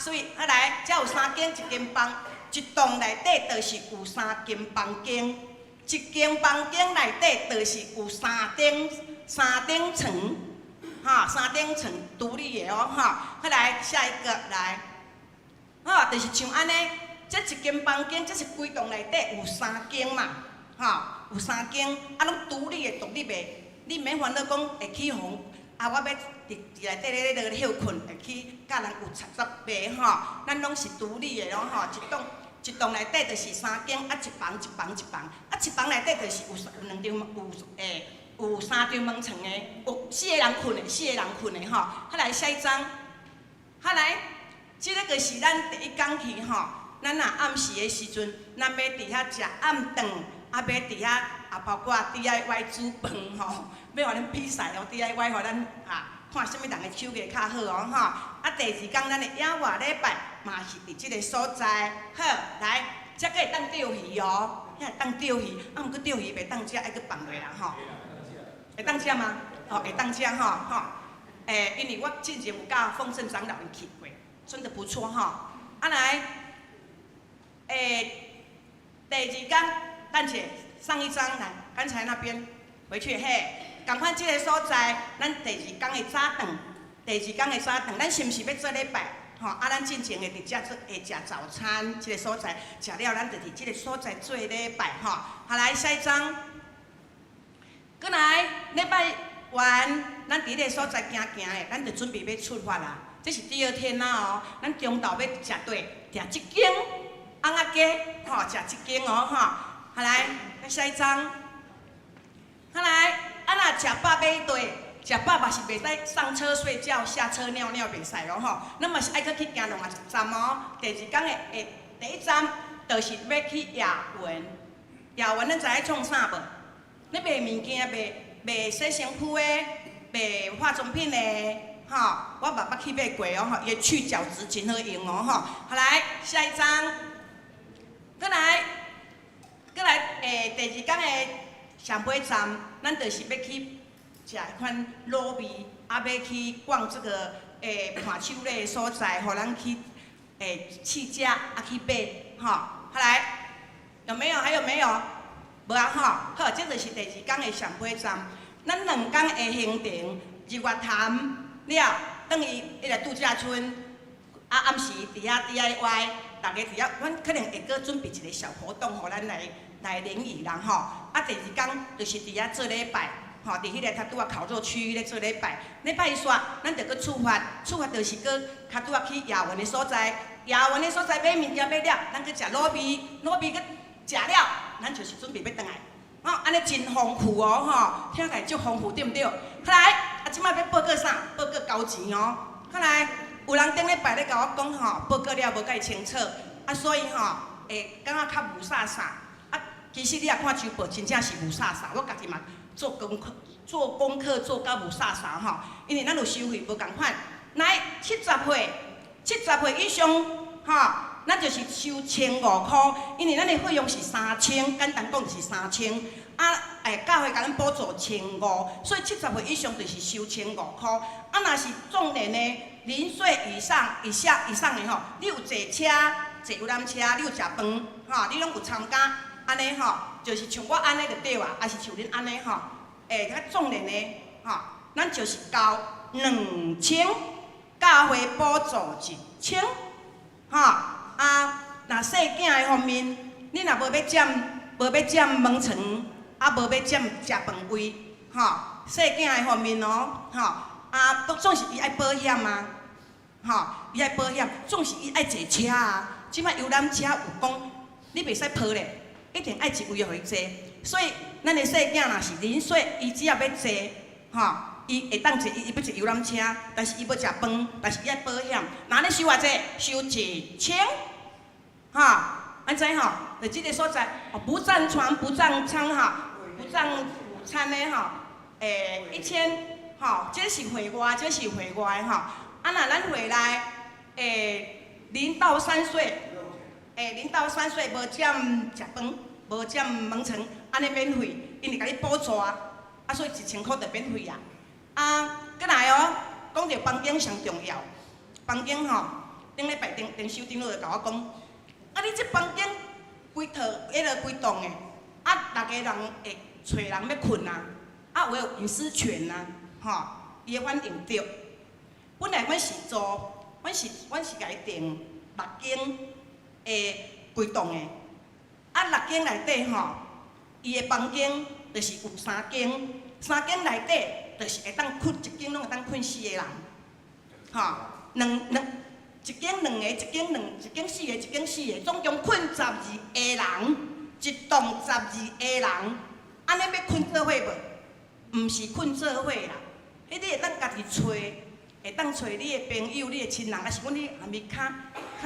所以来，遮有3间，1间房，一栋内底就是有3间房间，一间房间内底就是有3顶床，3顶床独立的好来，下一个来。就是像安尼，这一间房间，这是规栋内底有3间嘛，有3间，拢独立的。你免烦恼讲会起我要伫内底咧休困，会去甲人有插杂卖吼，咱拢是独立的咯吼，一栋内底就是3间，一房，一房内底就是有2张，有3张门床的，有4个人困的吼。后来下一张，后来即个就是咱第一工去吼，咱若暗时的时阵，咱要伫遐食暗顿，要伫遐包括 DIY 煮饭吼，要互咱比赛哦 ，DIY 互咱看什么人的手艺较好哦吼。第二天咱的野外礼拜嘛是伫即个所在，好来，才可会当钓鱼哦，遐会当钓鱼，毋过钓鱼袂当食，爱去放落啦吼。会当食吗？哦，会当食吼。因为我之前有甲丰盛长老去过，真的不错吼。来，第二天，等下上一张来，刚才那边回去嘿，共款即个所在，咱第二天的早顿，咱是毋是要做礼拜？吼，咱进前会伫遮会食早餐，即个所在食了，咱就伫即个所在做礼拜吼。好，来下一张。过来，礼拜完，咱伫个所在行的，咱就准备要出发啦。这是第2天啦哦，咱中昼要食对，食一间翁仔鸡，吼，食一间哦吼。好来，下一张。好来，若食饱买对，食饱嘛是袂使上车睡觉，下车尿尿袂使哦吼。咱嘛是爱去行另外一站哦。第2天的第1站，就是要去亚文。亚文咱知影创啥无？咧卖物件，卖洗身躯的，卖化妆品的，吼，我捌去买过哦吼，伊去角质真好用哦吼。好来，下一张，过来，第2天的上尾站，咱就是要去食迄款卤味，要去逛这个看手类的所在，互咱去试食，去买，吼。好来，有没有？还有没有？无啊吼，好，这就是第2天的上尾站。咱2天的行程，日月潭了，等于迄个度假村，暗时伫遐 DIY， 大家伫遐，阮可能会搁准备一个小活动，互咱来联谊啦吼。第2天就是伫遐做礼拜，吼，伫迄个较拄烤肉区咧做礼拜。礼拜一煞，咱就搁出发就是搁较拄去亚文的所在，亚文的所在买物件买了，咱搁食卤味搁食了，咱就是准备要倒来。安尼真丰富哦吼，听起来足丰富对毋对？再来，即摆要报告啥？报告交钱哦。再来，有人顶礼拜咧甲我讲吼，报告了无介清楚，所以吼会感觉较无啥。其实你也看周报，真正是无啥。我家己嘛做功课做到无啥吼，因为咱有收费无共款。来70岁以上吼。咱就是收1500块，因为咱的费用是3000，简单讲就是3000。教会甲咱补助1500，所以70岁以上就是收1500块。若是壮年的0岁以上的吼，你有坐车、坐游览车，你有食饭，吼，你拢有参加，安尼吼，就是像我安尼就对啊，也是像恁安尼吼，较壮年的吼，咱就是交2000，教会补助1000，吼。若细囝的方面，你若无要占门床，无要占食饭位，吼，细囝的方面哦，吼，总是伊爱保险啊，吼，伊爱保险，总是伊爱坐车啊。即摆游览车有讲，你袂使抱咧，一定爱一位互伊坐。所以，咱的细囝若是0岁，伊只要要坐，吼，伊会当坐，伊要坐游览车，但是伊要食饭，但是伊爱保险。那你收偌济？收1000。安知吼？就即个所在，不占床、不占餐不占午餐的1000，这是会外，这是会外的若咱回来，0到3岁，0到3岁无占食饭，无占门床，安尼免费，因为甲你补助所以1000块就免费过来哦，讲到房间上重要，房间顶礼拜丁修长老就甲我讲。你这房间规栋的，大家人会找人要困我有隐私权伊会反映着。本来阮是做，阮是甲伊订6间规栋的，6间内底伊的房间就是有3间内底就是会当困一间拢会当困4个人，吼，一间2个，一间4个，一间4个，总共困12个人，一栋12个人，安尼要困做伙无？毋是困做伙啦，迄你会当家己找，会当找你的朋友、你的亲人，还是讲你还没较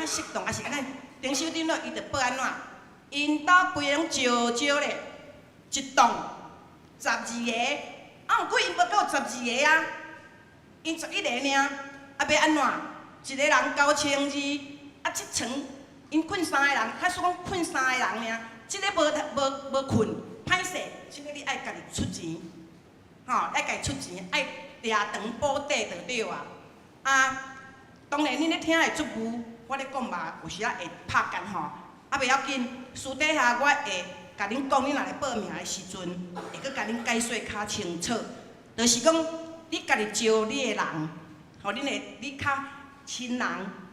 适当，还是咱丁小长老伊着要安怎？因兜规个拢招咧，一栋12个，啊，毋过因无够12个啊，因11个尔，啊要安怎？一个人9200，啊，即床因困3个人，假使讲困3个人尔，即个无困，歹势，即个你爱家己出钱，吼，爱家己出钱，爱掠长补底就对啊。啊，当然恁咧听的足牛，我咧讲嘛，有时仔会拍干吼，啊袂要紧，私底下我会甲恁讲，恁若来报名的时阵，会搁甲恁解说较清楚，就是讲你家己招你的人，吼，你较亲人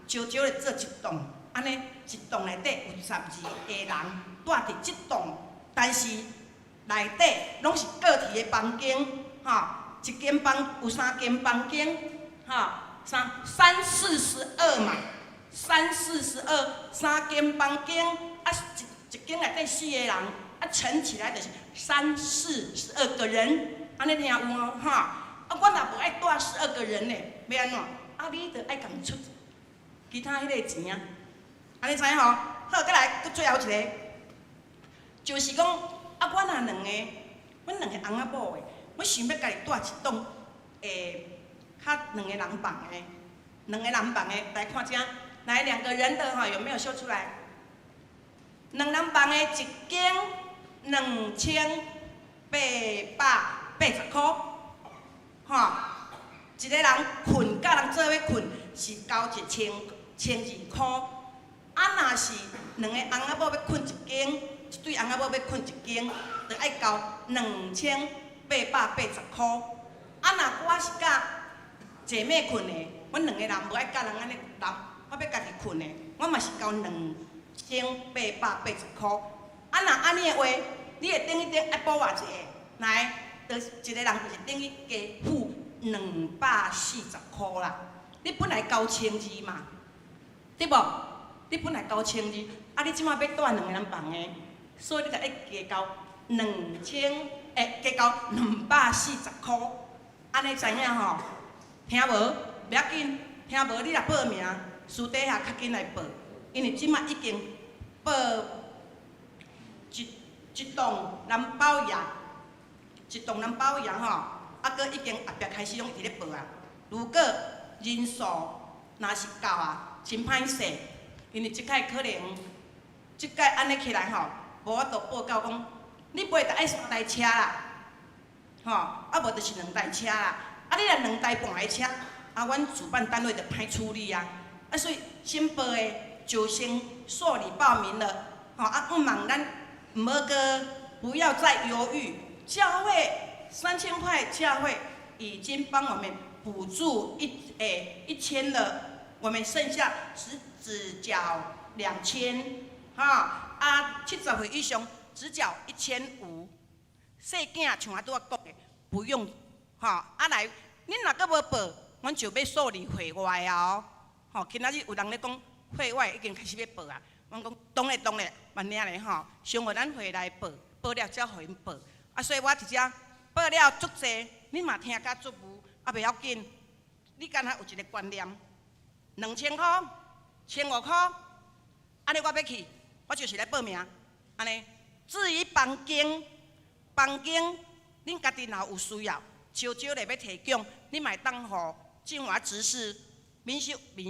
招咧做一栋，安尼一栋内底有12个人住伫即栋，但是内底拢是个体的房间，吼，一间房有3间房间，吼，3、42嘛，3、42， 3间房间，啊一间内底4个人，啊乘起来就是3、42个人，安尼听有无？吼，啊我若无爱住12个人呢，要安怎？啊，你着爱共出其他迄个钱啊，安尼知影吼？好，再来，搁最后一个，就是讲，啊，我若2个，阮2个翁仔某的，我想要家己住一栋，较2个人房的，2个人房的，来看遮，来2个人的哈，有没有秀出来？2人房的一间2880块，吼。一个人困，甲人做伙困是交1002块。啊，若是2个翁仔某要困一间，一对翁仔某要困一间，就爱交2880块。啊，若我是甲姐妹困的，阮2个人无爱甲人安尼人，我要家己困的，我嘛是交2880块。啊，若安尼的话，你会等于爱补偌济个？来，就一个人就是等于加付240块啦。你本来9200嘛，对无？你本来9200，啊，你即马要住2个人房的，所以你就爱加交加交240块。安尼知影吼？听无？袂要紧，听无你若报名，私底下较紧来报，因为即马已经报一栋蓝宝爷，吼，啊，搁已经后壁开始拢伫咧报啊。如果人数若是够啊，真歹势，因为即摆可能，即摆安尼起来吼，无法度报到讲，你买着爱3台车啦，吼，啊无就是2台车啦，啊你若2台半的车，啊阮主办单位就歹处理啊，啊所以申报的就先受理报名了，吼，啊勿忙咱毋好个不要再犹豫，教会3000块，教会已经帮我们补助1000了，我们剩下只缴2000，哈啊70岁以上只缴1500，细囝像我拄仔讲的，不用哈啊来，恁若阁无报，阮就要受理会外啊吼，今仔日有人咧讲会外已经开始要报啊，阮讲当然，万领咧吼，先互咱回来报，报了才互因报，啊所以我伫遮报了足济，恁嘛听甲足无，啊袂要紧。你敢若有一个观念，2000块、1500块，安尼我要去，我就是来报名，安尼。至于房间恁家己若有需要，少咧要提供，你嘛会当互静华执事、民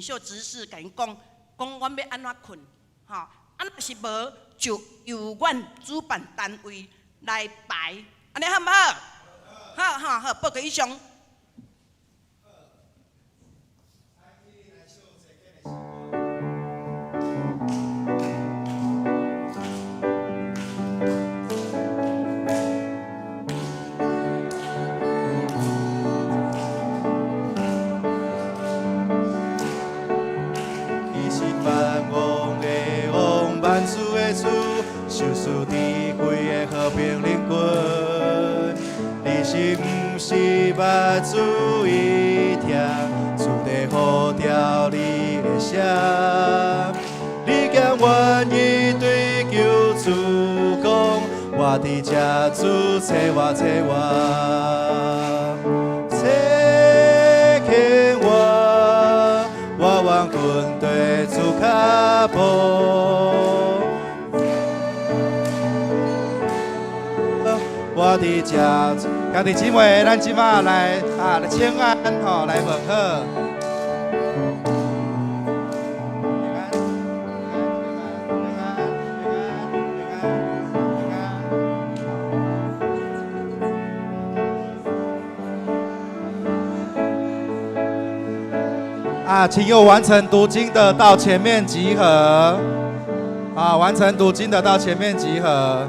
秀执事甲因讲，阮要安怎困，吼，啊若是无就由阮主办单位来排，安尼好毋好？好，报告以上。受死伫规个和平领军，你是毋是捌主意听，主地呼召你的声，你竟愿意对救主讲，我伫这主找我找我，找起我愿滚对主脚步。我伫这，家己姊妹，咱即马来请安吼，来问好。请有完成读经的到前面集合。完成读经的到前面集合。